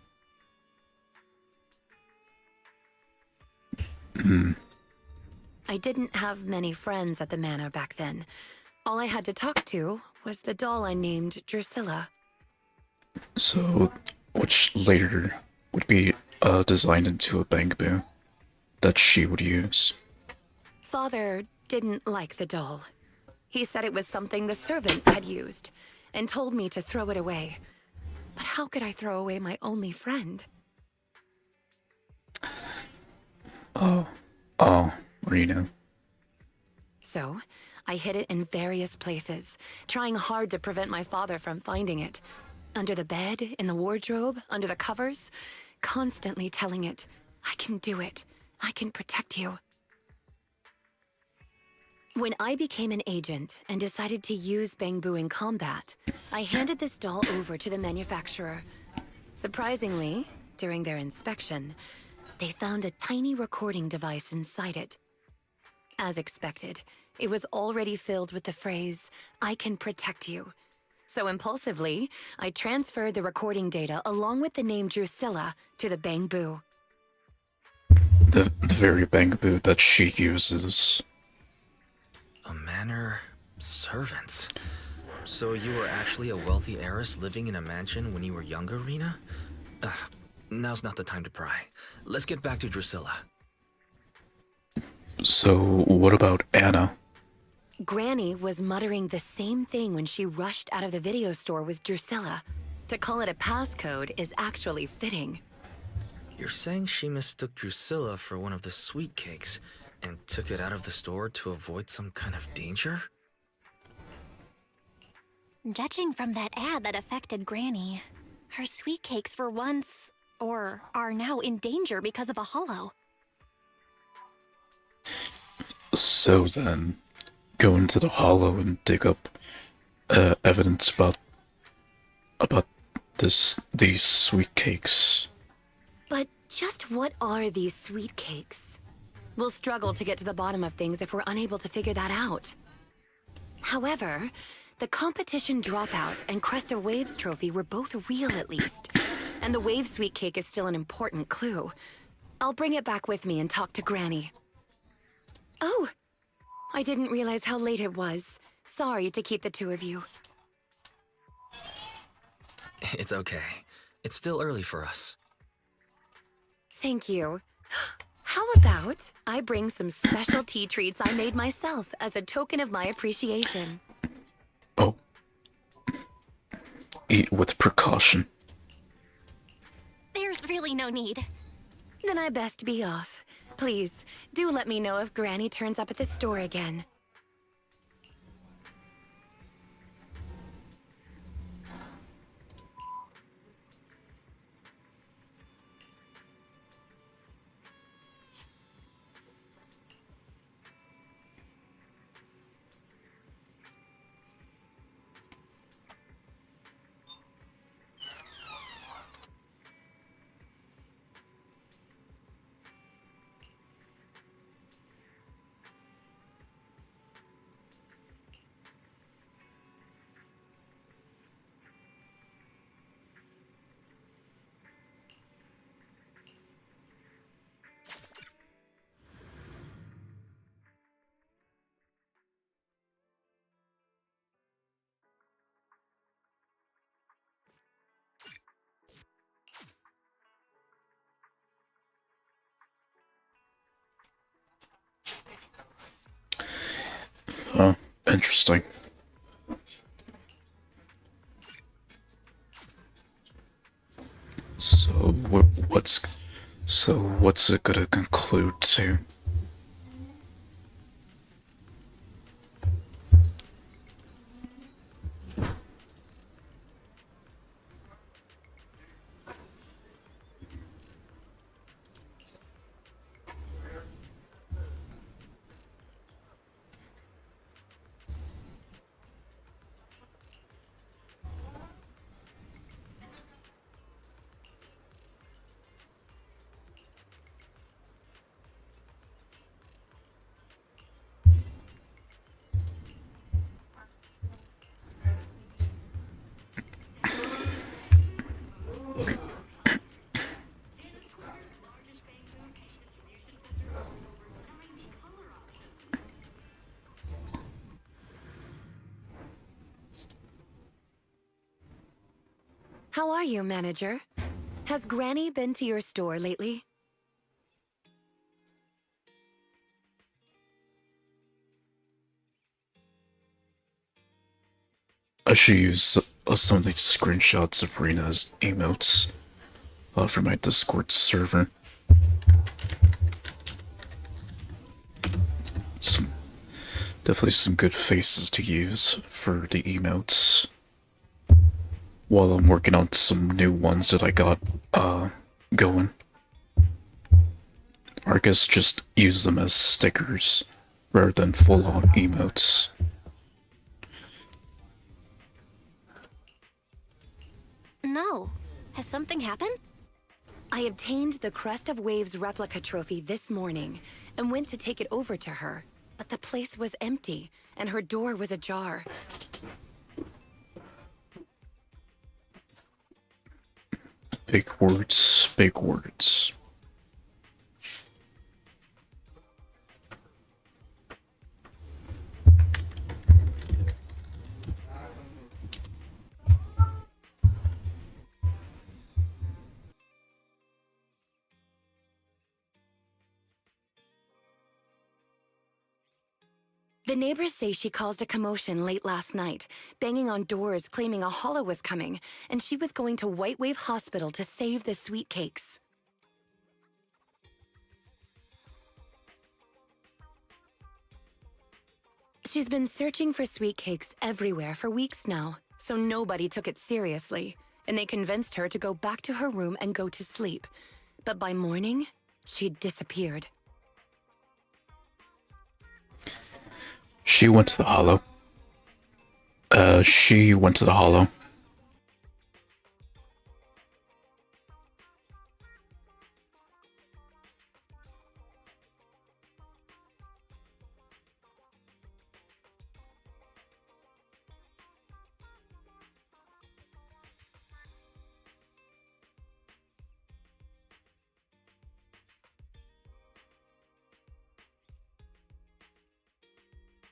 Speaker 4: I didn't have many friends at the manor back then. All I had to talk to was the doll I named Drusilla.
Speaker 1: So, which later would be designed into a bangbu that she would use.
Speaker 4: Father didn't like the doll. He said it was something the servants had used, and told me to throw it away. But how could I throw away my only friend?
Speaker 1: Rina.
Speaker 4: So, I hid it in various places, trying hard to prevent my father from finding it. Under the bed, in the wardrobe, under the covers, constantly telling it, "I can do it. I can protect you." When I became an agent and decided to use bangbu in combat, I handed this doll over to the manufacturer. Surprisingly, during their inspection, they found a tiny recording device inside it. As expected, it was already filled with the phrase, "I can protect you." So impulsively, I transferred the recording data along with the name Drusilla to the bangbu.
Speaker 1: The very bangbu that she uses.
Speaker 7: A manor... servants. So you were actually a wealthy heiress living in a mansion when you were younger, Rina? Now's not the time to pry. Let's get back to Drusilla.
Speaker 1: So, what about Anna?
Speaker 4: Granny was muttering the same thing when she rushed out of the video store with Drusilla. To call it a passcode is actually fitting.
Speaker 7: You're saying she mistook Drusilla for one of the sweet cakes and took it out of the store to avoid some kind of danger?
Speaker 5: Judging from that ad that affected Granny, her sweet cakes were once, or are now in danger because of a hollow.
Speaker 1: So then, go into the hollow and dig up evidence about these sweet cakes.
Speaker 2: But just what are these sweet cakes? We'll struggle to get to the bottom of things if we're unable to figure that out. However, the competition dropout and Crest of Waves trophy were both real at least. And the Wave sweet cake is still an important clue. I'll bring it back with me and talk to Granny. Oh, I didn't realize how late it was. Sorry to keep the two of you.
Speaker 7: It's okay. It's still early for us.
Speaker 2: Thank you. How about I bring some special tea treats I made myself as a token of my appreciation?
Speaker 1: Oh. Eat with precaution.
Speaker 5: There's really no need.
Speaker 2: Then I best be off. Please, do let me know if Granny turns up at the store again.
Speaker 1: Huh, interesting. So what's it gonna conclude to?
Speaker 2: How are you, manager? Has Granny been to your store lately?
Speaker 1: I should use some of these screenshots of Rina's emotes for my Discord server. Definitely some good faces to use for the emotes. While I'm working on some new ones that I got going. Or I guess just use them as stickers rather than full-on emotes.
Speaker 5: No. Has something happened?
Speaker 2: I obtained the Crest of Waves replica trophy this morning and went to take it over to her, but the place was empty and her door was ajar.
Speaker 1: Big words, big words.
Speaker 2: The neighbors say she caused a commotion late last night, banging on doors claiming a hollow was coming, and she was going to White Wave Hospital to save the sweet cakes. She's been searching for sweet cakes everywhere for weeks now, so nobody took it seriously, and they convinced her to go back to her room and go to sleep. But by morning, she'd disappeared.
Speaker 1: She went to the hollow. She went to the hollow.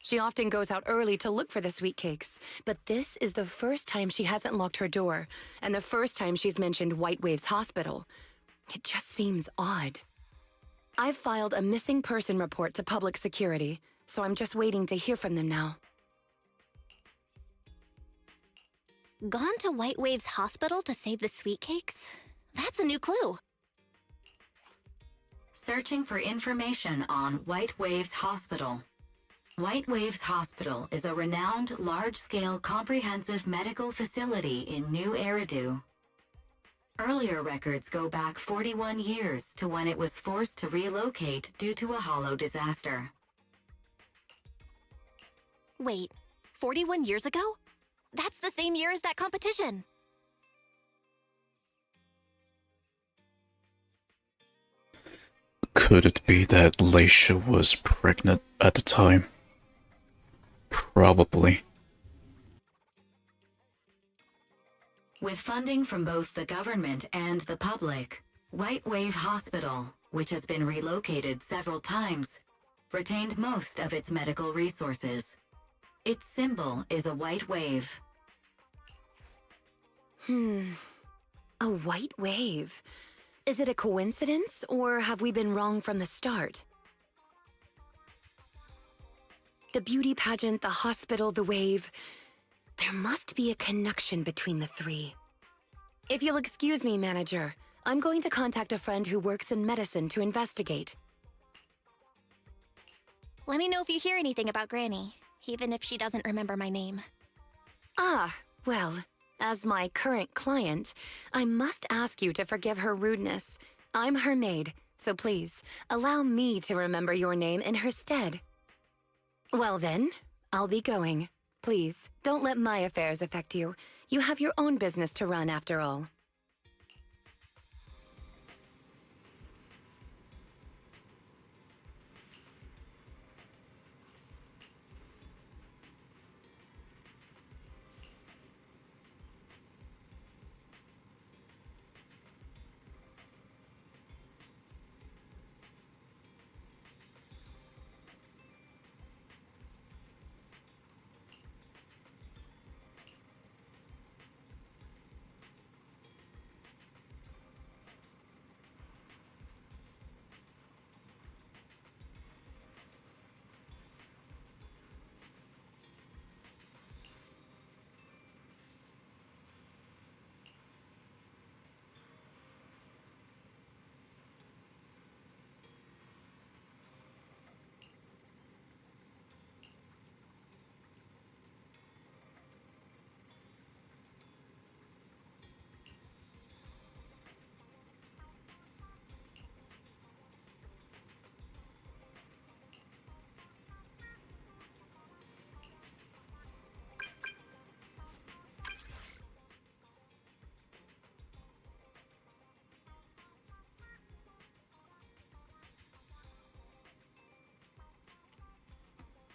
Speaker 2: She often goes out early to look for the sweet cakes, but this is the first time she hasn't locked her door, and the first time she's mentioned White Waves Hospital. It just seems odd. I've filed a missing person report to public security, so I'm just waiting to hear from them now.
Speaker 5: Gone to White Waves Hospital to save the sweet cakes? That's a new clue.
Speaker 3: Searching for information on White Waves Hospital. White Waves Hospital is a renowned, large-scale, comprehensive medical facility in New Eridu. Earlier records go back 41 years to when it was forced to relocate due to a hollow disaster.
Speaker 5: Wait, 41 years ago? That's the same year as that competition.
Speaker 1: Could it be that Leisha was pregnant at the time? Probably.
Speaker 3: With funding from both the government and the public, White Wave Hospital, which has been relocated several times, retained most of its medical resources. Its symbol is a white wave.
Speaker 2: A white wave. Is it a coincidence, or have we been wrong from the start? The beauty pageant, the hospital, the wave. There must be a connection between the three. If you'll excuse me, manager, I'm going to contact a friend who works in medicine to investigate.
Speaker 5: Let me know if you hear anything about Granny, even if she doesn't remember my name.
Speaker 2: Ah, well, as my current client, I must ask you to forgive her rudeness. I'm her maid, so please, allow me to remember your name in her stead. Well then, I'll be going. Please, don't let my affairs affect you. You have your own business to run after all.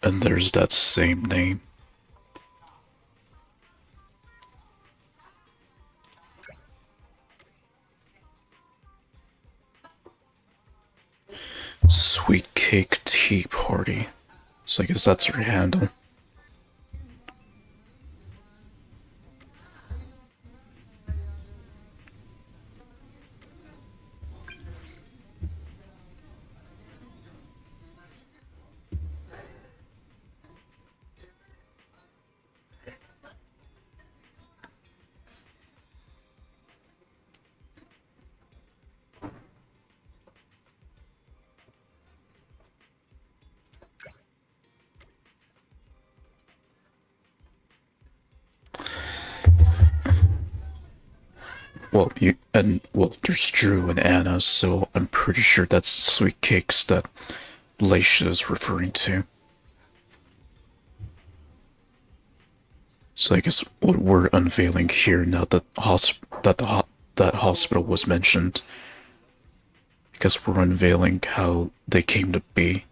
Speaker 1: And there's that same name. Sweet Cake Tea Party. So I guess that's her handle. there's Drew and Anna, so I'm pretty sure that's sweet cakes that Leisha is referring to. So I guess what we're unveiling here now that that hospital was mentioned, I guess we're unveiling how they came to be.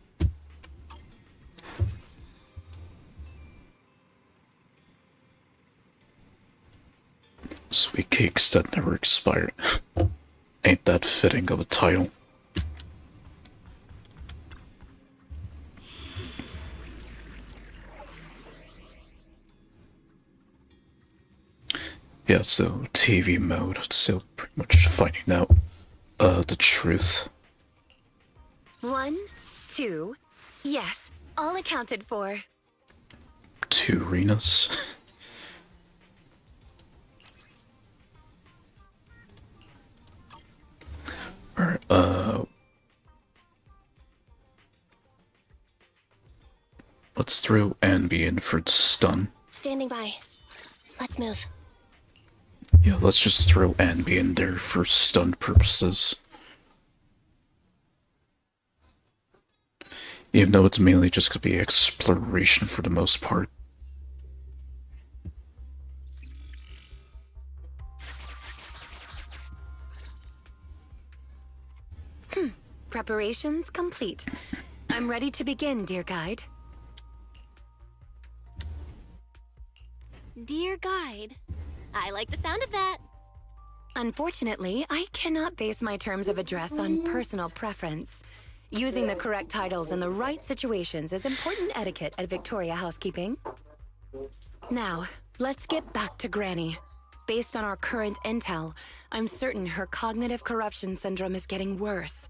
Speaker 1: Sweet cakes that never expired. Ain't that fitting of a title? Yeah, so TV mode, so pretty much finding out the truth.
Speaker 2: 1, 2, yes, all accounted for.
Speaker 1: 2 Rinas. Alright, let's throw Anby in for stun.
Speaker 5: Standing by. Let's move.
Speaker 1: Yeah, let's just throw Anby in there for stun purposes. Even though it's mainly just gonna be exploration for the most part.
Speaker 2: Preparations complete. I'm ready to begin, dear guide.
Speaker 5: Dear guide. I like the sound of that.
Speaker 2: Unfortunately, I cannot base my terms of address on personal preference. Using the correct titles in the right situations is important etiquette at Victoria Housekeeping. Now, let's get back to Granny. Based on our current intel, I'm certain her cognitive corruption syndrome is getting worse.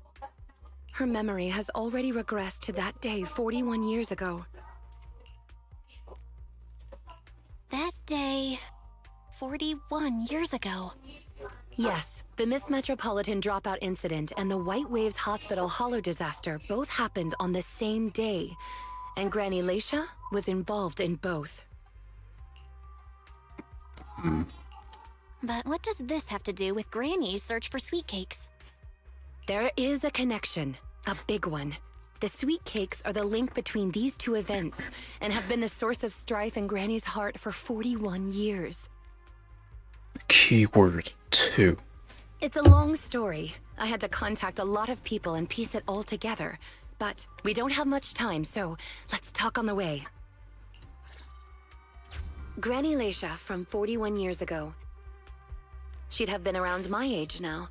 Speaker 2: Her memory has already regressed to that day 41 years ago.
Speaker 5: That day, 41 years ago.
Speaker 2: Yes, the Miss Metropolitan dropout incident and the White Waves Hospital Hollow disaster both happened on the same day, and Granny Leisha was involved in both.
Speaker 5: But what does this have to do with Granny's search for sweet cakes?
Speaker 2: There is a connection, a big one. The sweet cakes are the link between these two events and have been the source of strife in Granny's heart for 41 years.
Speaker 1: Keyword 2.
Speaker 2: It's a long story. I had to contact a lot of people and piece it all together. But we don't have much time, so let's talk on the way. Granny Leisha from 41 years ago. She'd have been around my age now.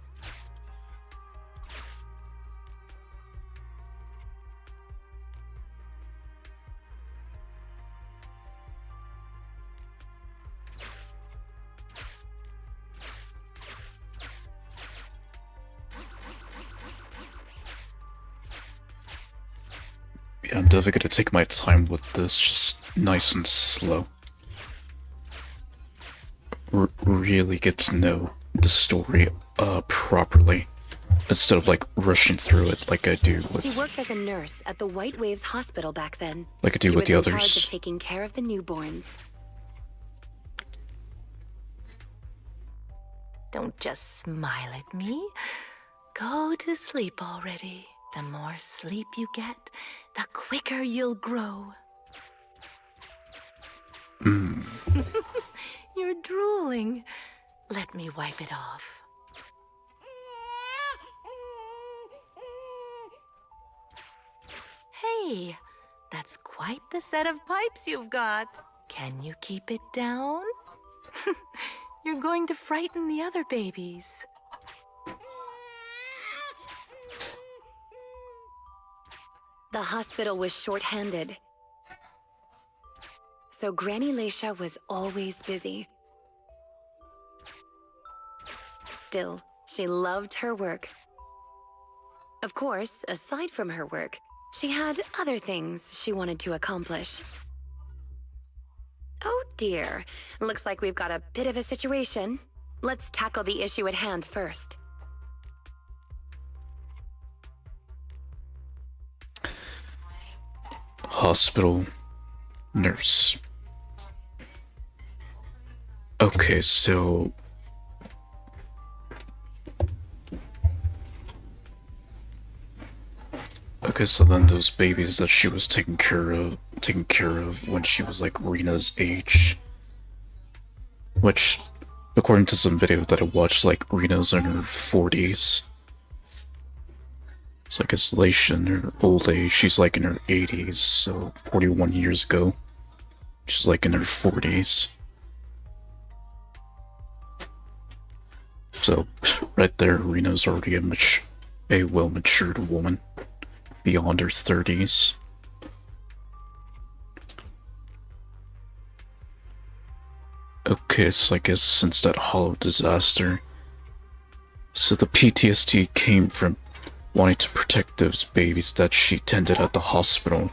Speaker 1: Yeah, I'm definitely gonna take my time with this, just nice and slow. Really get to know the story properly, instead of like rushing through it like I do with
Speaker 2: She worked as a nurse at the White Waves Hospital back then.
Speaker 1: like I do
Speaker 2: She
Speaker 1: with
Speaker 2: was
Speaker 1: the
Speaker 2: in charge
Speaker 1: others.
Speaker 2: of taking care of the newborns.
Speaker 6: Don't just smile at me. Go to sleep already. The more sleep you get, the quicker you'll grow. You're drooling. Let me wipe it off. Hey, that's quite the set of pipes you've got. Can you keep it down? You're going to frighten the other babies.
Speaker 2: The hospital was short-handed. So Granny Leisha was always busy. Still, she loved her work. Of course, aside from her work, she had other things she wanted to accomplish. Oh dear, looks like we've got a bit of a situation. Let's tackle the issue at hand first.
Speaker 1: Hospital nurse. Okay, so Okay, so then those babies that she was taking care of when she was like Rina's age, which, according to some video that I watched, like Rina's in her 40s. So I guess Leisha in her old age, she's like in her 80s, so 41 years ago, she's like in her 40s. So, right there, Rina's already a well-matured woman, beyond her 30s. Okay, so I guess since that hollow disaster, so the PTSD came from wanting to protect those babies that she tended at the hospital.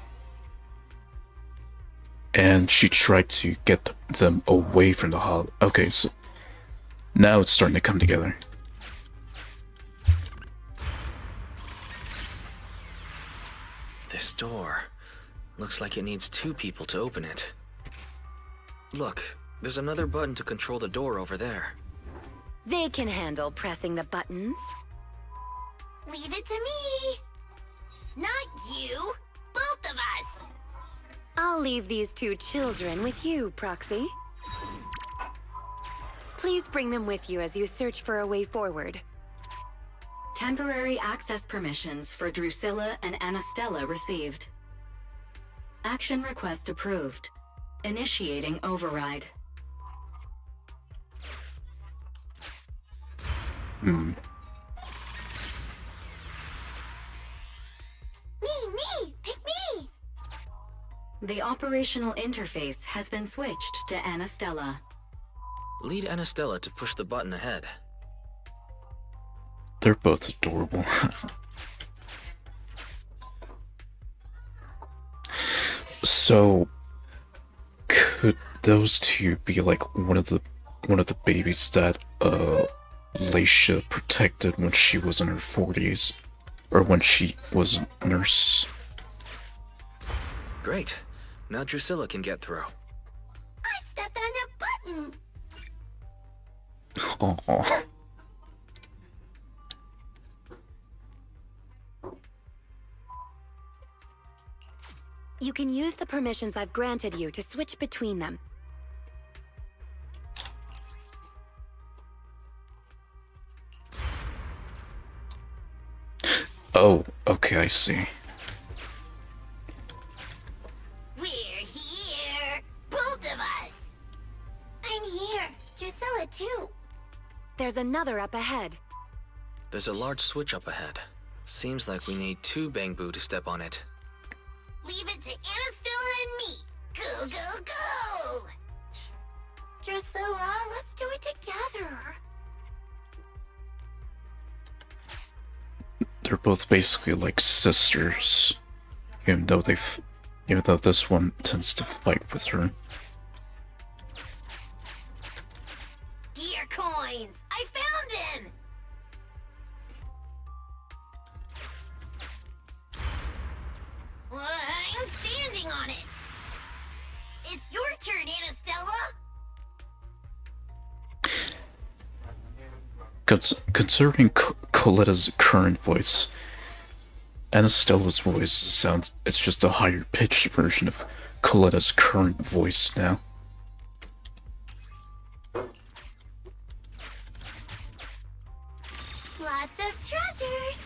Speaker 1: And she tried to get them away from the hollow. Okay, so now it's starting to come together.
Speaker 7: This door looks like it needs 2 people to open it. Look, there's another button to control the door over there.
Speaker 2: They can handle pressing the buttons.
Speaker 5: Leave it to me. Not you. Both of us.
Speaker 2: I'll leave these 2 children with you, Proxy. Please bring them with you as you search for a way forward.
Speaker 3: Temporary access permissions for Drusilla and Anastella received. Action request approved. Initiating override.
Speaker 5: Me. Pick me.
Speaker 3: The operational interface has been switched to Anastella.
Speaker 7: Lead Anastella to push the button ahead.
Speaker 1: They're both adorable. So, could those 2 be like one of the babies that Leisha protected when she was in her 40s, or when she was a nurse?
Speaker 7: Great. Now Drusilla can get through.
Speaker 5: I stepped on a button.
Speaker 1: Aww.
Speaker 2: You can use the permissions I've granted you to switch between them.
Speaker 1: Oh, okay, I see.
Speaker 5: We're here. Both of us. I'm here. Drusilla, too.
Speaker 2: There's another up ahead.
Speaker 7: There's a large switch up ahead. Seems like we need 2 Bangbu to step on it.
Speaker 5: Leave it to Anastella and me. Go, go, go. Drusilla, let's do it together.
Speaker 1: They're both basically like sisters, even though this one tends to fight with her.
Speaker 5: Gear coins. I found them. Well, I'm standing on it. It's your turn, Anastella.
Speaker 1: Considering Coletta's current voice, Anastella's voice sounds, it's just a higher pitched version of Coletta's current voice now.
Speaker 5: Lots of treasure.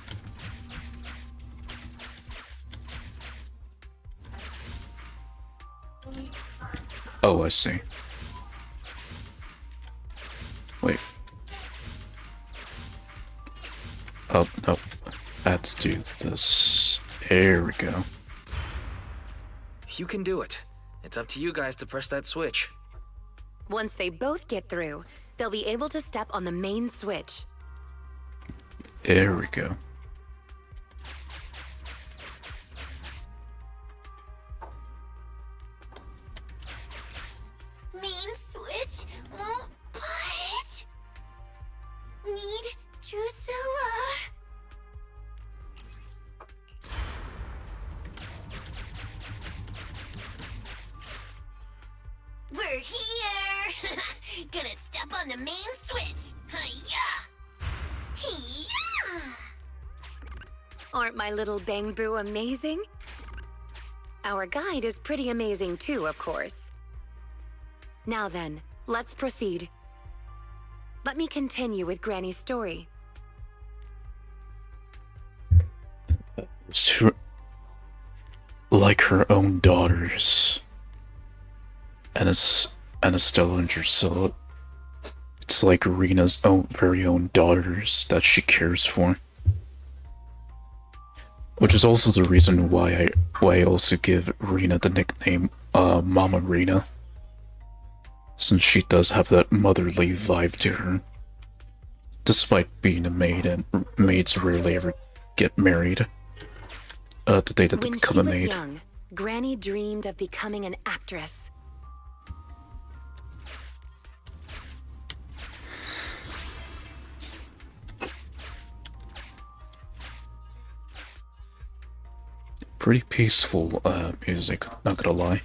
Speaker 1: Oh, I see. Wait. Oh, no. I have to do this. There we go.
Speaker 7: You can do it. It's up to you guys to press that switch.
Speaker 2: Once they both get through, they'll be able to step on the main switch.
Speaker 1: There we go.
Speaker 5: Main switch won't budge. Need Drusilla. We're here. Gonna step on the main switch. Hi-ya. Hi-ya.
Speaker 2: Aren't my little bang boo amazing? Our guide is pretty amazing too, of course. Now then, let's proceed. Let me continue with Granny's story.
Speaker 1: It's like her own daughters. And Estella and Drusilla. It's like Rina's very own daughters that she cares for. Which is also the reason why I also give Rina the nickname Mama Rina. Since she does have that motherly vibe to her. Despite being a maid, and maids rarely ever get married. The day that they become a maid.
Speaker 2: When she was young, Granny dreamed of becoming an actress.
Speaker 1: Pretty peaceful music, not gonna lie.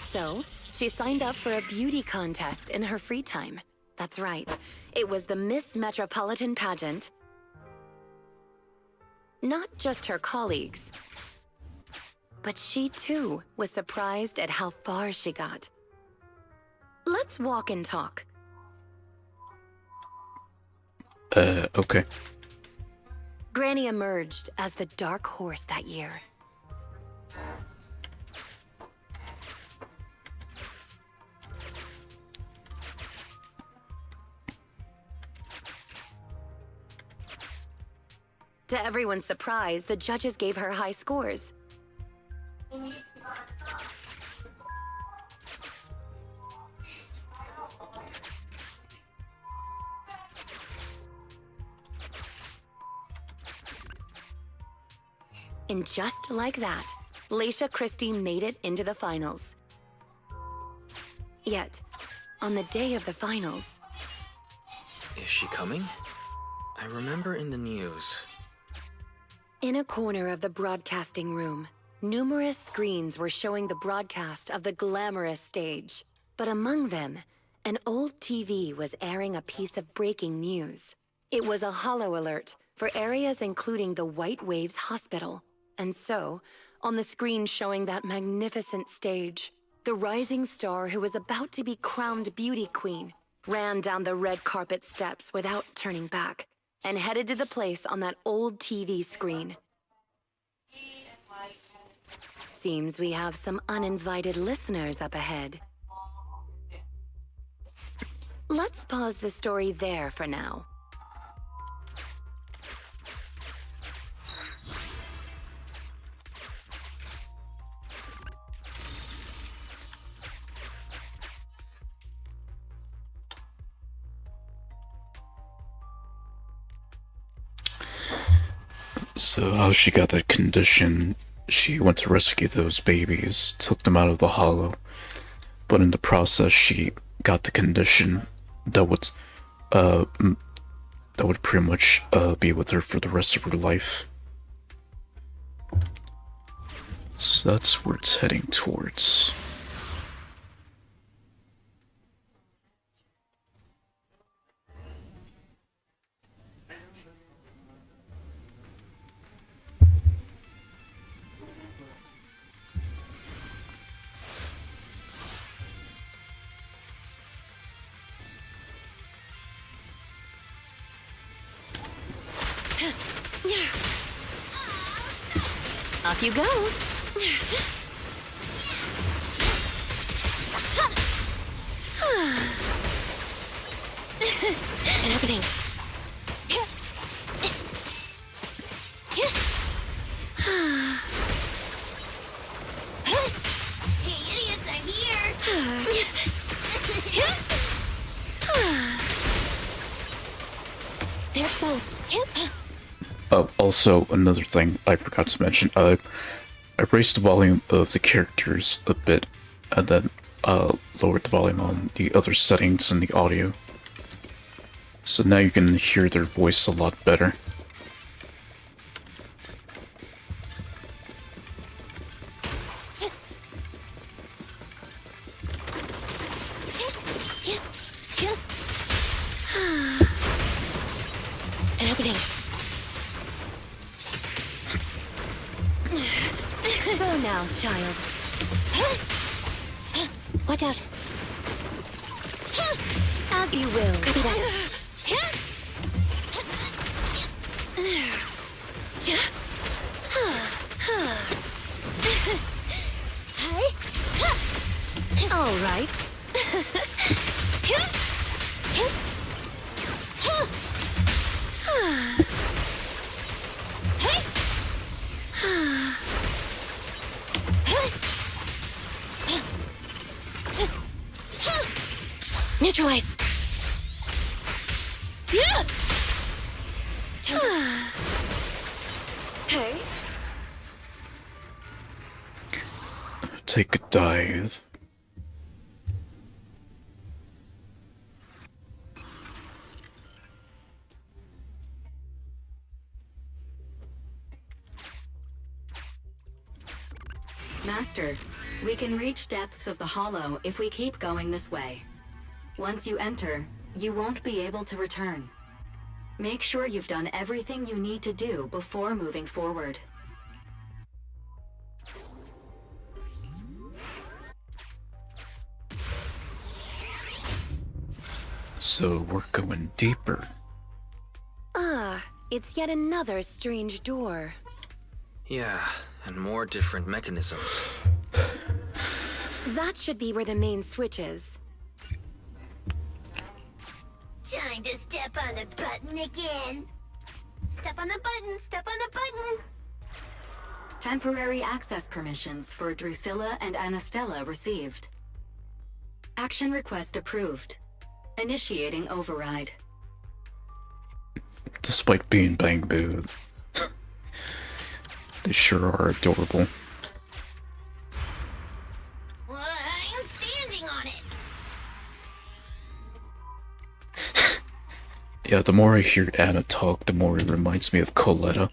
Speaker 2: So, she signed up for a beauty contest in her free time. That's right. It was the Miss Metropolitan pageant. Not just her colleagues, but she too was surprised at how far she got. Let's walk and talk.
Speaker 1: Okay.
Speaker 2: Granny emerged as the dark horse that year. To everyone's surprise, the judges gave her high scores. And just like that, Leisha Christie made it into the finals. Yet, on the day of the finals...
Speaker 7: Is she coming? I remember in the news.
Speaker 2: In a corner of the broadcasting room, numerous screens were showing the broadcast of the glamorous stage. But among them, an old TV was airing a piece of breaking news. It was a holo alert for areas including the White Waves Hospital. And so, on the screen showing that magnificent stage, the rising star who was about to be crowned beauty queen ran down the red carpet steps without turning back and headed to the place on that old TV screen. Seems we have some uninvited listeners up ahead. Let's pause the story there for now.
Speaker 1: So how she got that condition, she went to rescue those babies, took them out of the hollow, but in the process she got the condition that would pretty much be with her for the rest of her life. So that's where it's heading towards.
Speaker 2: Off you go. And everything.
Speaker 5: Hey, idiots, I'm here!
Speaker 2: They're exposed.
Speaker 1: Also, another thing I forgot to mention, I raised the volume of the characters a bit, and then lowered the volume on the other settings in the audio. So now you can hear their voice a lot better.
Speaker 4: Go now, child.
Speaker 5: Watch out.
Speaker 4: As you will.
Speaker 5: Copy that.
Speaker 4: All right.
Speaker 5: Neutralize.
Speaker 4: Hey.
Speaker 1: Take a dive.
Speaker 3: Master, we can reach depths of the hollow if we keep going this way. Once you enter, you won't be able to return. Make sure you've done everything you need to do before moving forward.
Speaker 1: So we're going deeper.
Speaker 4: Ah, it's yet another strange door.
Speaker 7: Yeah, and more different mechanisms.
Speaker 4: That should be where the main switch is.
Speaker 5: Time to step on the button again. Step on the button, step on the button.
Speaker 3: Temporary access permissions for Drusilla and Anastella received. Action request approved. Initiating override.
Speaker 1: Despite being bang-booed. They sure are adorable.
Speaker 5: Well, I'm standing on it.
Speaker 1: Yeah, the more I hear Anna talk, the more it reminds me of Coletta.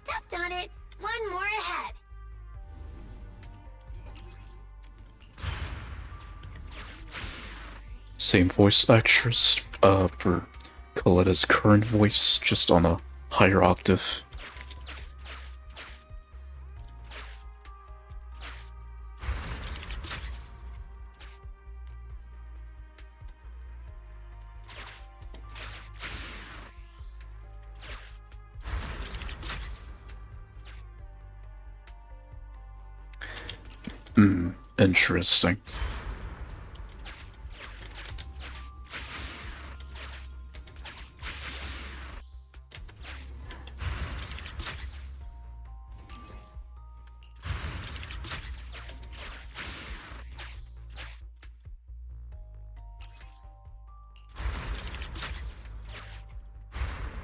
Speaker 5: Stepped on it. One more ahead.
Speaker 1: Same voice actress for Coletta's current voice, just on a higher octave. Interesting.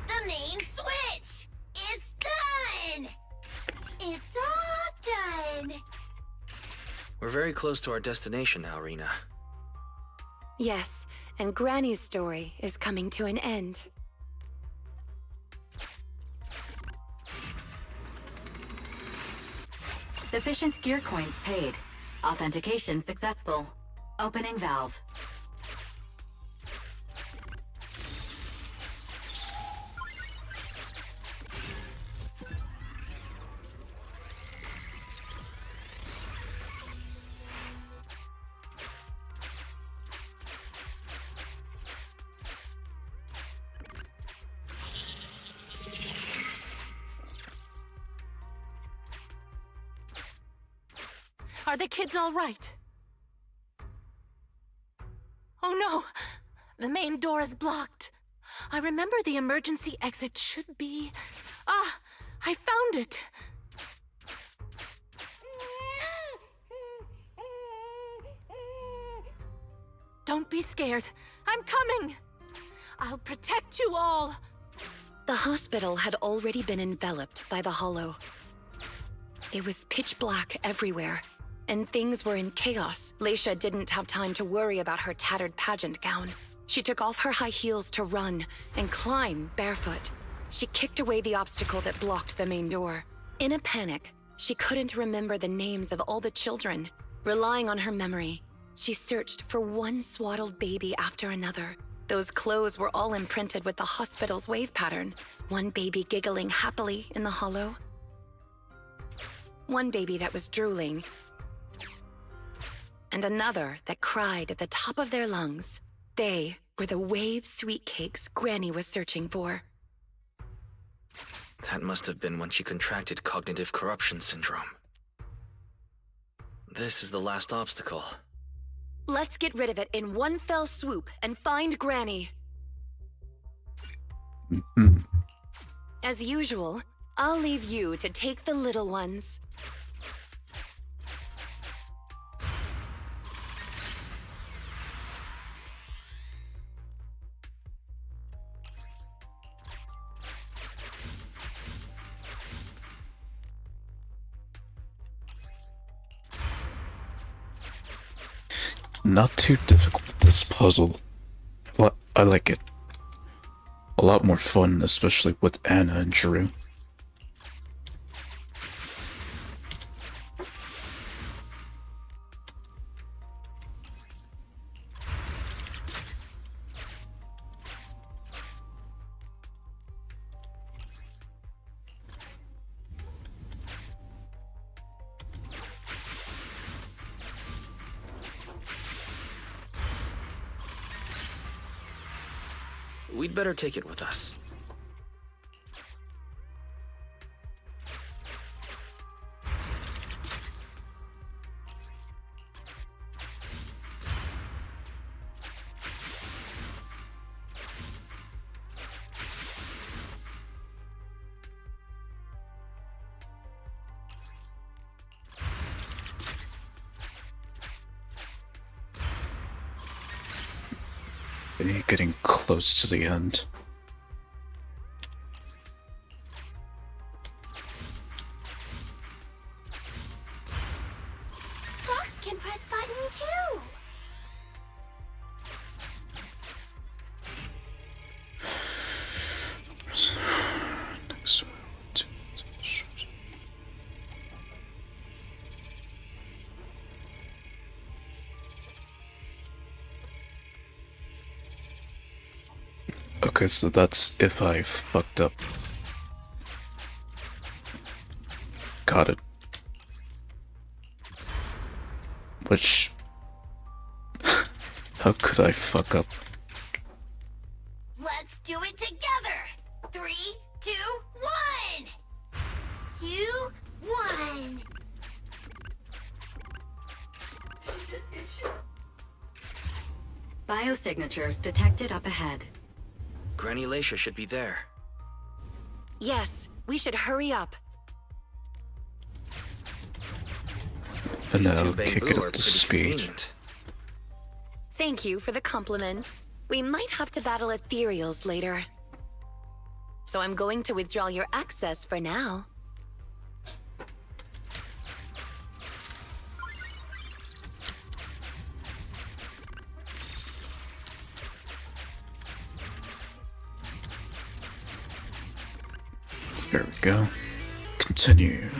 Speaker 5: The main switch. It's done. It's all done.
Speaker 7: We're very close to our destination now, Rina.
Speaker 4: Yes, and Granny's story is coming to an end.
Speaker 3: Sufficient gear coins paid. Authentication successful. Opening valve.
Speaker 6: Are the kids all right? Oh no! The main door is blocked. I remember the emergency exit should be... Ah! I found it! Don't be scared. I'm coming! I'll protect you all!
Speaker 4: The hospital had already been enveloped by the hollow. It was pitch black everywhere, and things were in chaos. Leisha didn't have time to worry about her tattered pageant gown. She took off her high heels to run and climb barefoot. She kicked away the obstacle that blocked the main door. In a panic, she couldn't remember the names of all the children. Relying on her memory, she searched for one swaddled baby after another, Those clothes were all imprinted with the hospital's wave pattern. One baby giggling happily in the hollow. One baby that was drooling. And another that cried at the top of their lungs. They were the wave sweet cakes Granny was searching for.
Speaker 7: That must have been when she contracted cognitive corruption syndrome. This is the last obstacle.
Speaker 4: Let's get rid of it in one fell swoop and find Granny. As usual, I'll leave you to take the little ones.
Speaker 1: Not too difficult, this puzzle. I like it. A lot more fun, especially with Anna and Drew.
Speaker 7: We'd better take it with us.
Speaker 1: Getting close to the end.
Speaker 5: Fox can press button too.
Speaker 1: Next one. Okay, so that's if I fucked up. Got it. Which... How could I fuck up?
Speaker 5: Let's do it together. 3, 2, 1. 2, 1.
Speaker 3: Biosignatures detected up ahead.
Speaker 7: Granny Leisha should be there.
Speaker 4: Yes, we should hurry up.
Speaker 1: And
Speaker 7: These
Speaker 1: then
Speaker 7: two
Speaker 1: I'll kick
Speaker 7: bamboo
Speaker 1: it
Speaker 7: are
Speaker 1: up to
Speaker 7: pretty
Speaker 1: speed.
Speaker 7: convenient.
Speaker 4: Thank you for the compliment. We might have to battle ethereals later. So I'm going to withdraw your access for now.
Speaker 1: There we go. Continue.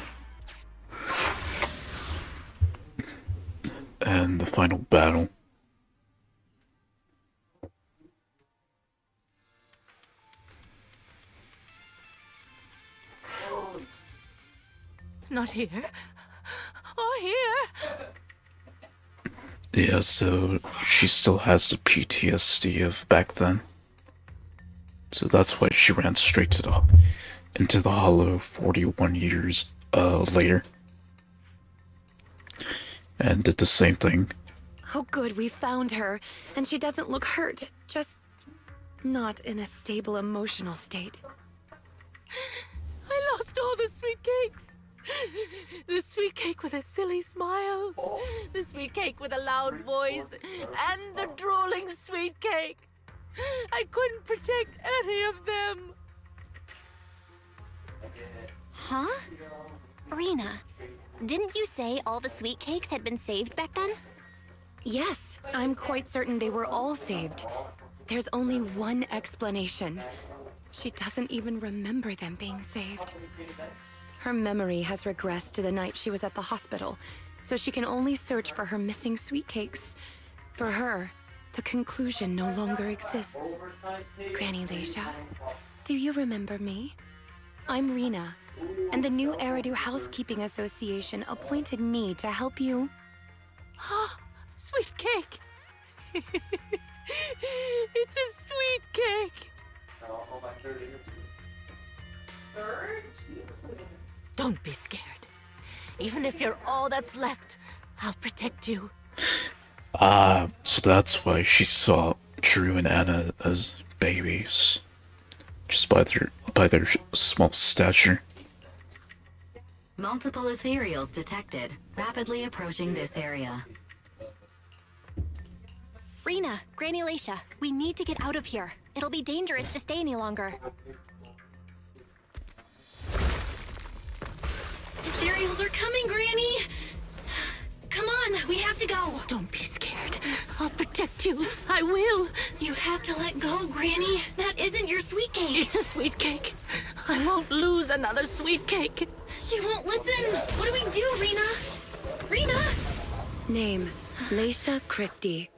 Speaker 1: And the final battle.
Speaker 6: Not here. Oh, here.
Speaker 1: Yeah, so she still has the PTSD of back then. So that's why she ran straight to into the hollow 41 years later. And did the same thing.
Speaker 4: Oh good, we found her. And she doesn't look hurt. Just not in a stable emotional state.
Speaker 6: I lost all the sweet cakes. The sweet cake with a silly smile. The sweet cake with a loud voice. And the drooling sweet cake. I couldn't protect any of them.
Speaker 5: Huh? Rina, didn't you say all the sweet cakes had been saved back then?
Speaker 4: Yes, I'm quite certain they were all saved. There's only one explanation. She doesn't even remember them being saved. Her memory has regressed to the night she was at the hospital, so she can only search for her missing sweet cakes. For her, The conclusion no longer exists. Granny Leisha, do you remember me? I'm Rina, and the new Eridu Housekeeping Association appointed me to help you.
Speaker 6: Sweet cake! It's a sweet cake! Don't be scared. Even if you're all that's left, I'll protect you.
Speaker 1: So that's why she saw Drew and Anna as babies. Just by their small stature.
Speaker 3: Multiple ethereals detected, rapidly approaching this area.
Speaker 5: Rina, Granny Leisha, we need to get out of here. It'll be dangerous to stay any longer.
Speaker 4: Ethereals are coming, Granny! Come on, we have to go!
Speaker 6: Don't be scared. I'll protect you. I will.
Speaker 4: You have to let go, Granny. That isn't your sweet cake.
Speaker 6: It's a sweet cake. I won't lose another sweet cake.
Speaker 4: She won't listen. What do we do, Rina? Rina? Name, Leisha Christie.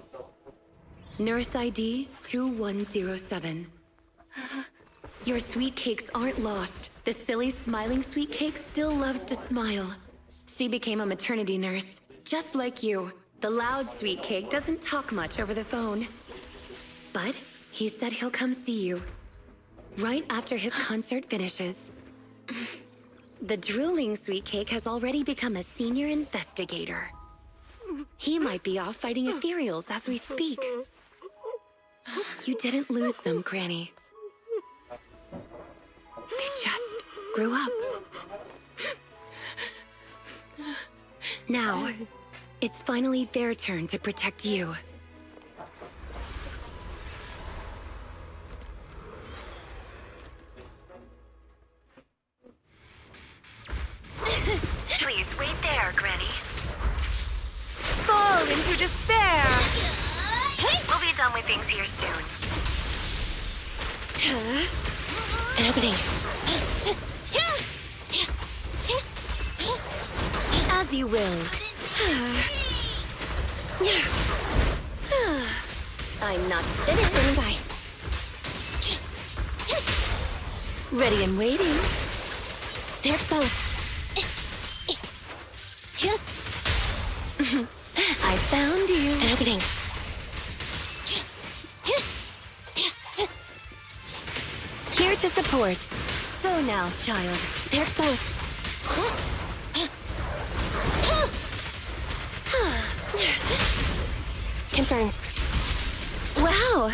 Speaker 4: Nurse ID 2107. Your sweet cakes aren't lost. The silly, smiling sweet cake still loves to smile. She became a maternity nurse, just like you. The loud sweet cake doesn't talk much over the phone. But he said he'll come see you right after his concert finishes. The drooling sweet cake has already become a senior investigator. He might be off fighting ethereals as we speak. You didn't lose them, Granny. They just grew up. Now, it's finally their turn to protect you.
Speaker 2: Please wait there, Granny.
Speaker 4: Fall into despair!
Speaker 2: We'll be done with things here soon.
Speaker 4: An opening. As you will. I'm not finished. Standing by. Ready and waiting. They're exposed. I found you. An opening. Here to support. Go now, child. They're exposed. Confirmed. Wow!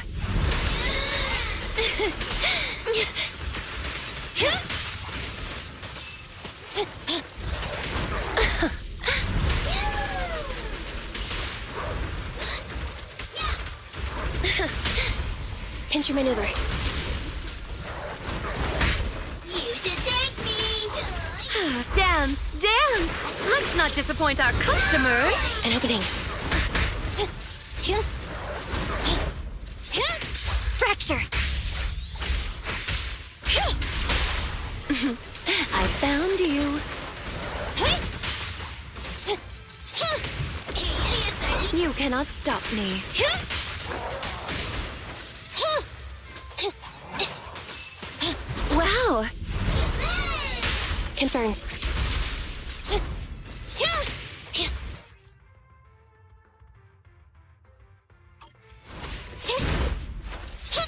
Speaker 4: Pinch your maneuver. Dance! Dance! Let's not disappoint our customers! An opening. Fracture! I found you. You cannot stop me. Wow! Confirmed.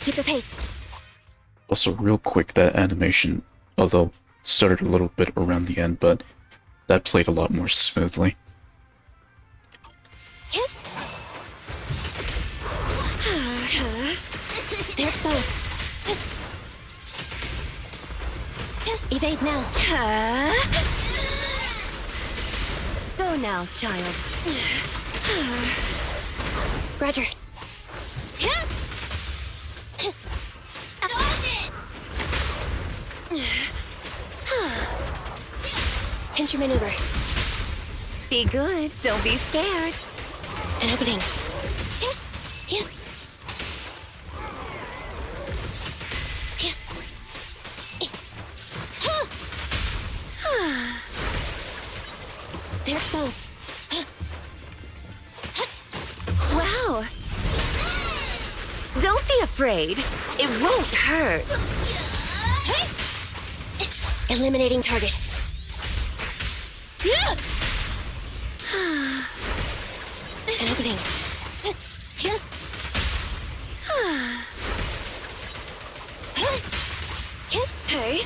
Speaker 4: Keep the pace.
Speaker 1: Also, real quick, that animation, although started a little bit around the end, but that played a lot more smoothly.
Speaker 5: They're exposed. Evade now.
Speaker 4: Go now, child.
Speaker 5: Roger. Pinch your maneuver.
Speaker 4: Be good. Don't be scared.
Speaker 5: An opening. They're exposed.
Speaker 4: Wow!
Speaker 2: afraid. It won't hurt.
Speaker 5: Eliminating target. An opening.
Speaker 2: Hey,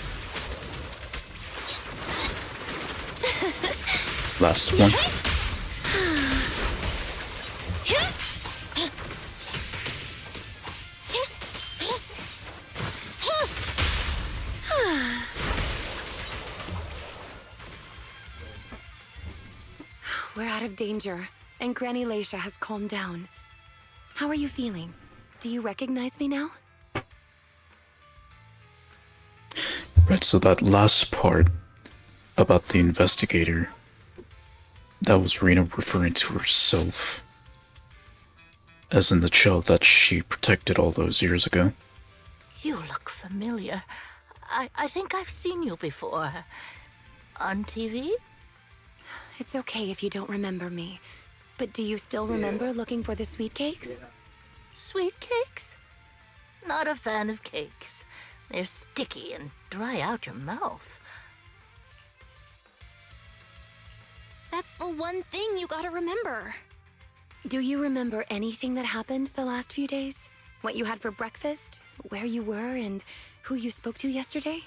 Speaker 1: Last one.
Speaker 2: we're out of danger, and Granny Leisha has calmed down. How are you feeling? Do you recognize me now?
Speaker 1: Right, so that last part about the investigator, that was Rina referring to herself as in the child that she protected all those years ago.
Speaker 6: You look familiar. I think I've seen you before. On TV?
Speaker 2: It's okay if you don't remember me. But do you still remember looking for the sweet cakes?
Speaker 6: Sweet cakes? Not a fan of cakes. They're sticky and dry out your mouth.
Speaker 5: That's the one thing you gotta remember.
Speaker 2: Do you remember anything that happened the last few days? What you had for breakfast? Where you were and who you spoke to yesterday?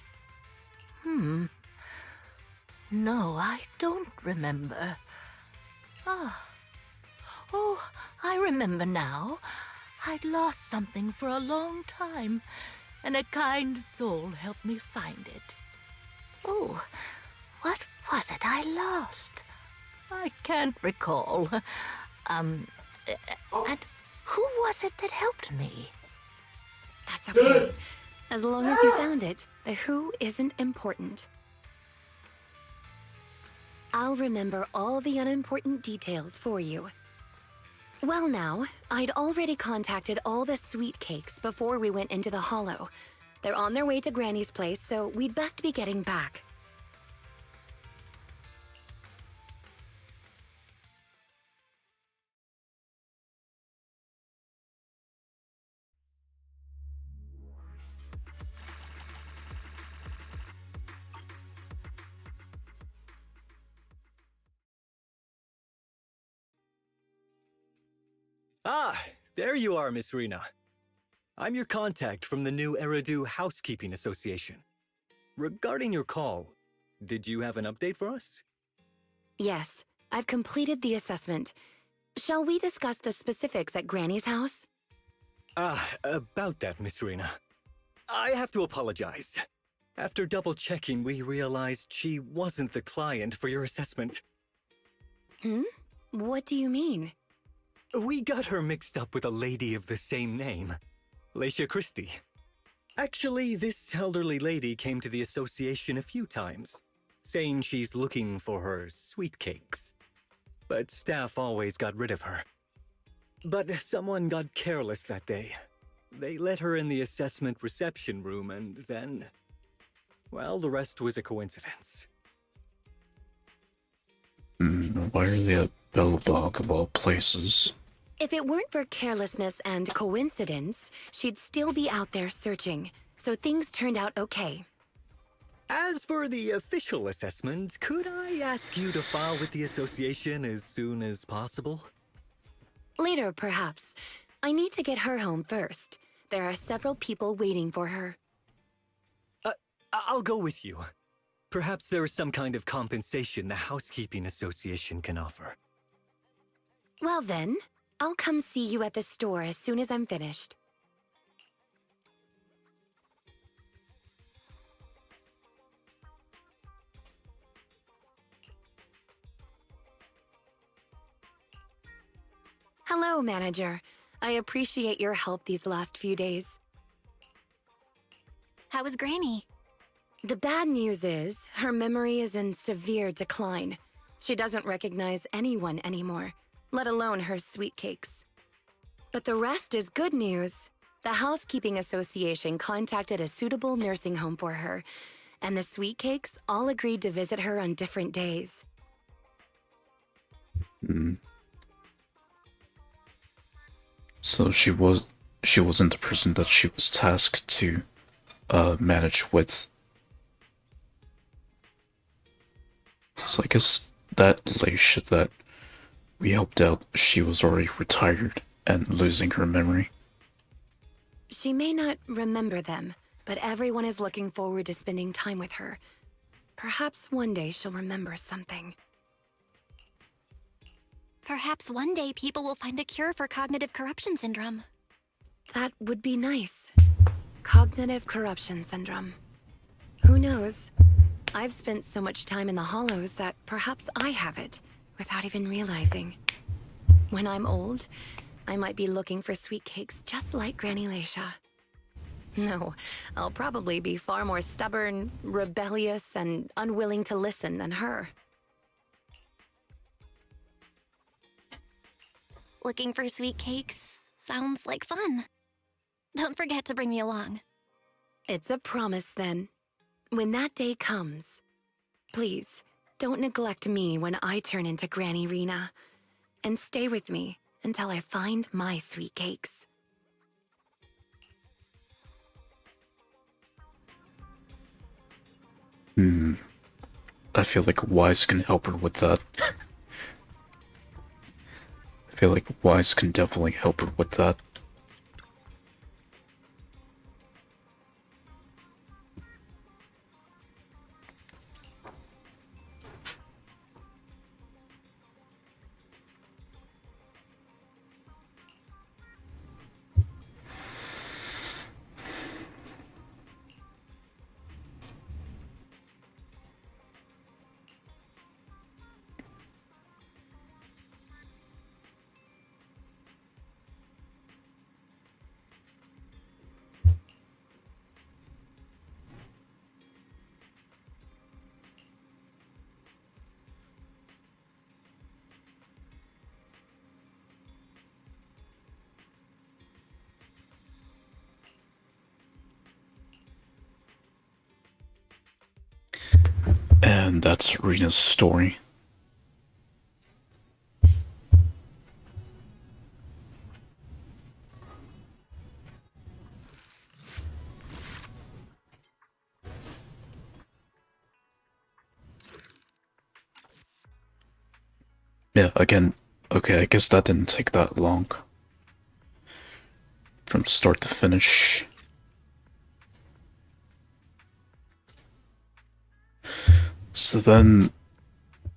Speaker 6: No, I don't remember. Oh, I remember now. I'd lost something for a long time, and a kind soul helped me find it. Oh, what was it I lost? I can't recall. And who was it that helped me?
Speaker 2: That's okay. As long as you found it, the who isn't important. I'll remember all the unimportant details for you. Well now, I'd already contacted all the sweet cakes before we went into the hollow. They're on their way to Granny's place, so we'd best be getting back.
Speaker 8: Ah, there you are, Miss Rina. I'm your contact from the new Eridu Housekeeping Association. Regarding your call, did you have an update for us?
Speaker 2: Yes, I've completed the assessment. Shall we discuss the specifics at Granny's house?
Speaker 8: About that, Miss Rina. I have to apologize. After double-checking, we realized she wasn't the client for your assessment.
Speaker 2: What do you mean?
Speaker 8: We got her mixed up with a lady of the same name, Leisha Christie. Actually, this elderly lady came to the association a few times, saying she's looking for her sweet cakes. But staff always got rid of her. But someone got careless that day. They let her in the assessment reception room and then... well, the rest was a coincidence.
Speaker 1: Why are they at Bellbog of all places?
Speaker 2: If it weren't for carelessness and coincidence, she'd still be out there searching. So things turned out okay.
Speaker 8: As for the official assessment, could I ask you to file with the association as soon as possible?
Speaker 2: Later, perhaps. I need to get her home first. There are several people waiting for her.
Speaker 8: I'll go with you. Perhaps there is some kind of compensation the Housekeeping Association can offer.
Speaker 2: Well then, I'll come see you at the store as soon as I'm finished. Hello, manager. I appreciate your help these last few days.
Speaker 5: How was Granny?
Speaker 2: The bad news is, her memory is in severe decline. She doesn't recognize anyone anymore, let alone her sweet cakes. But the rest is good news. The Housekeeping Association contacted a suitable nursing home for her, and the sweet cakes all agreed to visit her on different days.
Speaker 1: So she wasn't the person that she was tasked to manage with. So I guess that Leisha that we helped out, she was already retired and losing her memory.
Speaker 2: She may not remember them, but everyone is looking forward to spending time with her. Perhaps one day she'll remember something.
Speaker 5: Perhaps one day people will find a cure for cognitive corruption syndrome.
Speaker 2: That would be nice. Cognitive corruption syndrome. Who knows? I've spent so much time in the Hollows that perhaps I have it, without even realizing. When I'm old, I might be looking for sweet cakes just like Granny Leisha. No, I'll probably be far more stubborn, rebellious, and unwilling to listen than her.
Speaker 5: Looking for sweet cakes sounds like fun. Don't forget to bring me along.
Speaker 2: It's a promise, then. When that day comes, please, don't neglect me when I turn into Granny Rina. And stay with me until I find my sweet cakes.
Speaker 1: I feel like Wise can help her with that. I feel like Wise can definitely help her with that. And that's Rina's story. Yeah, again, okay, I guess that didn't take that long. From start to finish. So then,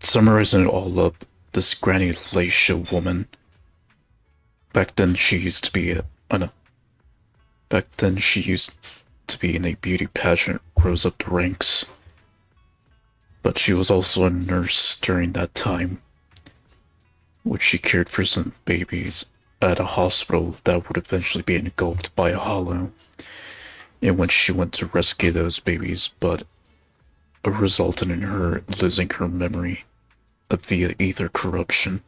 Speaker 1: summarizing it all up, this Granny Leisha woman, back then she used to be back then she used to be in a beauty pageant, rose up the ranks. But she was also a nurse during that time, which she cared for some babies at a hospital that would eventually be engulfed by a hollow, in which she went to rescue those babies, but it resulted in her losing her memory via ether corruption.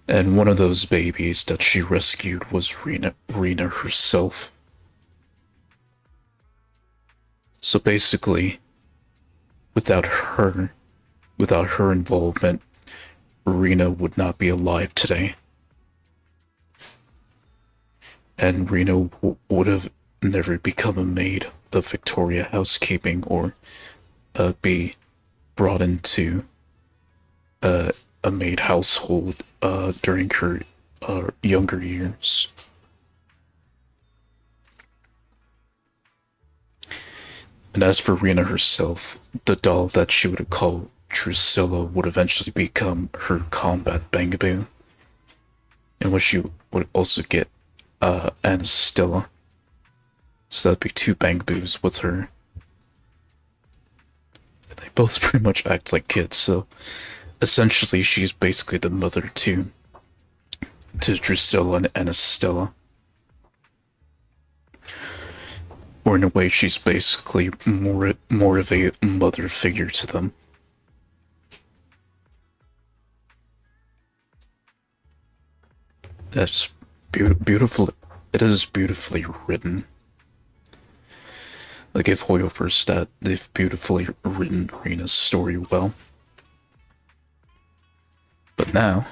Speaker 1: And one of those babies that she rescued was Rina herself. So basically, without her involvement, Rina would not be alive today. And Rina would have never become a maid of Victoria housekeeping or be brought into a maid household during her younger years. And as for Rina herself, the doll that she would call Drusilla would eventually become her combat bangaboo, in which she would also get Anastilla. So that'd be two bangaboos with her. They both pretty much act like kids, so essentially she's basically the mother to Drusilla and Anastilla. Or in a way, she's basically more of a mother figure to them. That's beautiful. It is beautifully written. I give Hoyoverse that they've beautifully written Rina's story well. But now...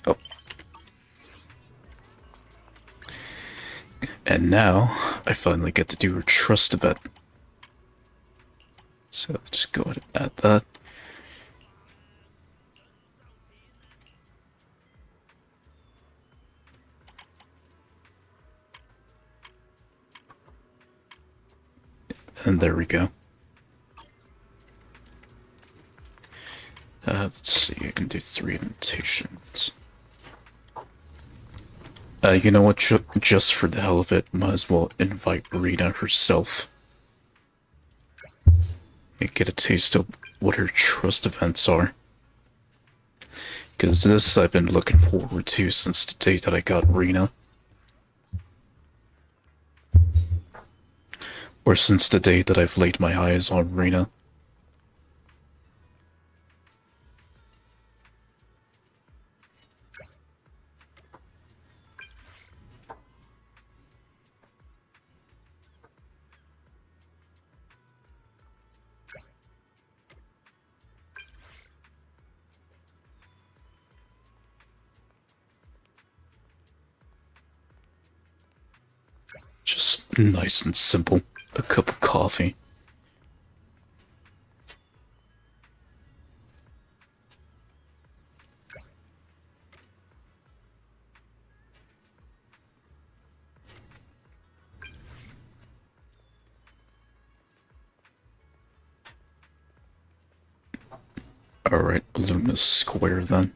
Speaker 1: Oh, And now, I finally get to do her trust event. So just go ahead and add that. And there we go. Let's see, I can do 3 invitations. You know what, just for the hell of it, might as well invite Rina herself. And get a taste of what her trust events are. Because this I've been looking forward to since the day that I got Rina. Or since the day that I've laid my eyes on Rina. Just nice and simple. A cup of coffee. Alright, Luminous Square then.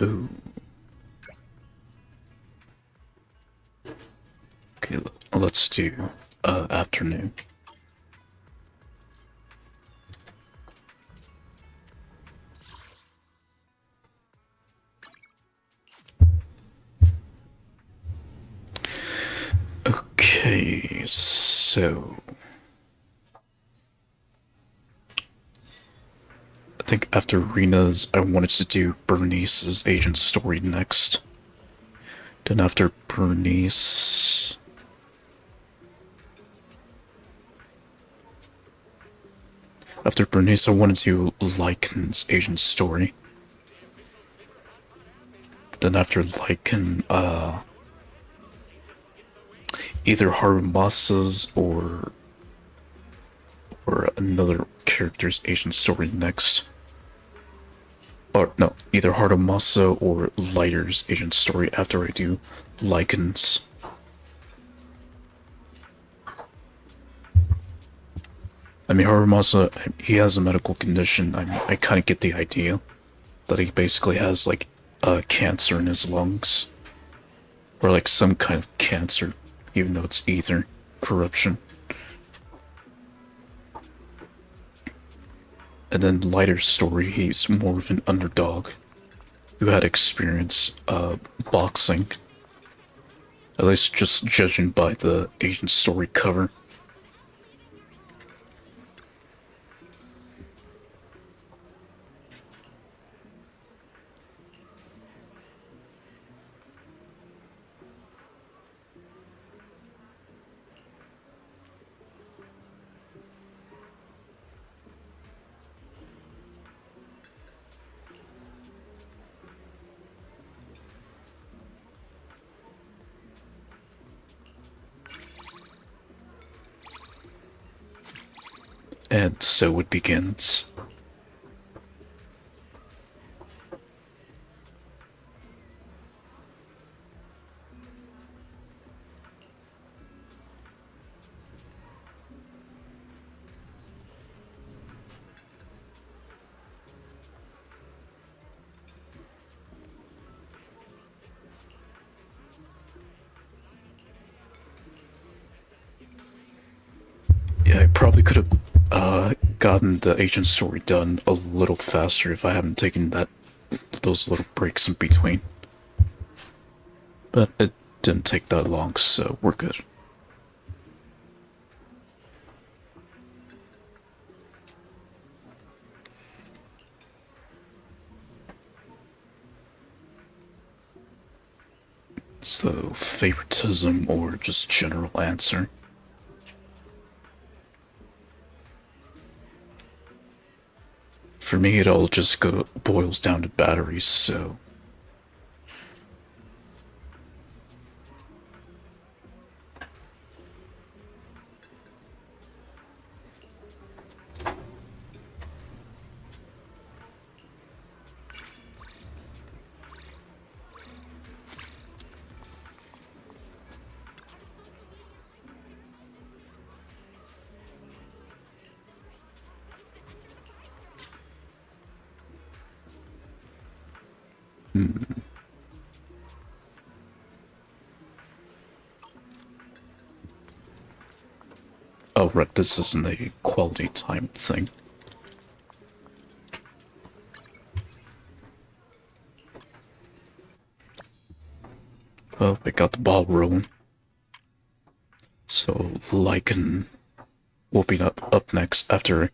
Speaker 1: Ooh. Okay, let's do afternoon. Okay, so I think after Rina's, I wanted to do Bernice's agent story next. Then after Bernice... After Bernice, I wanted to do Lycan's agent story. Then after Lycan, either Harumasa's or another character's agent story next. Or no, either Harumasa or Lighter's agent story after I do Lycan's. I mean, Harumasa, he has a medical condition. I kind of get the idea that he basically has like cancer in his lungs, or like some kind of cancer, even though it's ether corruption. And then Lighter's story, he's more of an underdog who had experience boxing. At least just judging by the agent story cover. And so it begins. Yeah, I probably could have gotten the agent story done a little faster if I hadn't taken those little breaks in between. But it didn't take that long, so we're good. So, favoritism or just general answer? For me, it all just boils down to batteries, so Oh, right, this isn't a quality time thing. Well, we got the ball rolling. So, Lycan will be up next after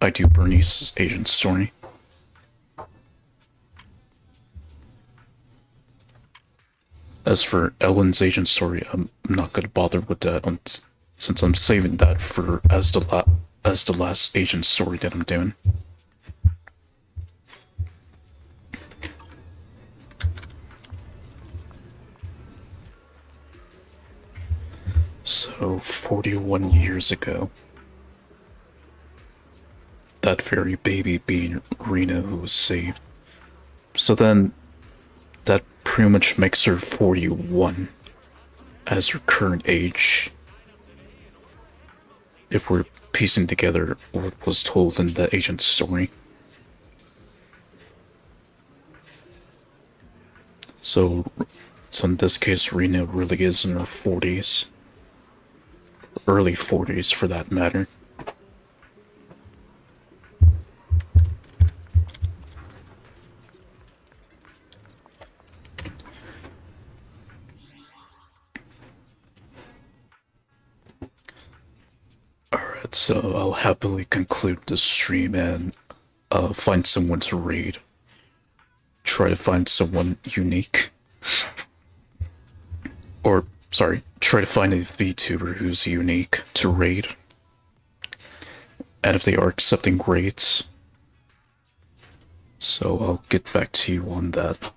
Speaker 1: I do Bernice's agent story. As for Ellen's agent story, I'm not gonna bother with that since I'm saving that for as the last agent story that I'm doing. So 41 years ago, that very baby being Rina who was saved. So then that pretty much makes her 41 as her current age. If we're piecing together what was told in the agent's story. So in this case, Rina really is in her 40s. Early 40s for that matter. Alright, so I'll happily conclude this stream and find someone to raid. Try to find someone unique. Or, sorry, try to find a VTuber who's unique to raid. And if they are accepting raids, so I'll get back to you on that.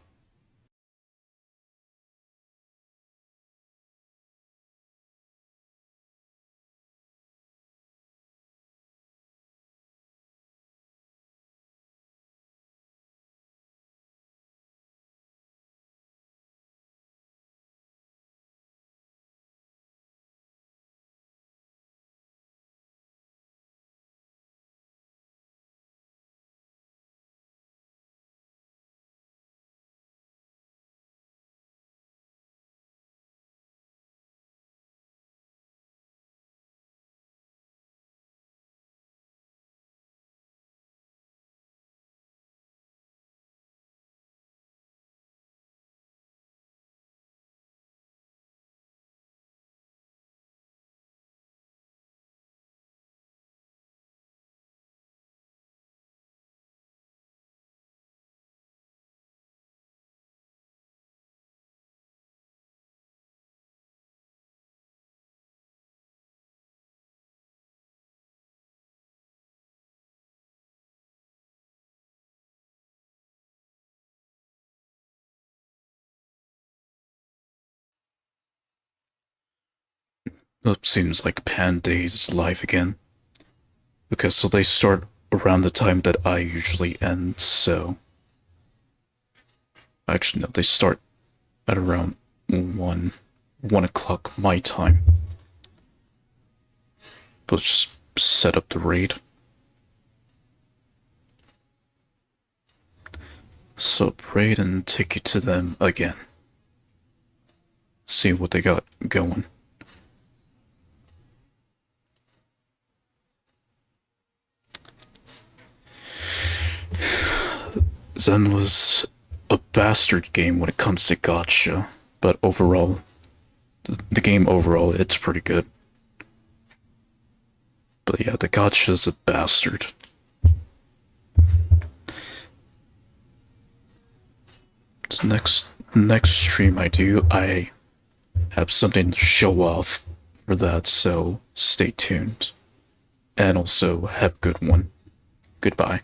Speaker 1: It seems like Panda is live again. Because so they start around the time that I usually end, so... Actually, no, they start at around 1 o'clock my time. Let's just set up the raid. So raid and take you to them again. See what they got going. Zen was a bastard game when it comes to gacha, but overall, the game overall, it's pretty good. But yeah, the gacha's a bastard. So next stream I do, I have something to show off for that, so stay tuned. And also, have a good one. Goodbye.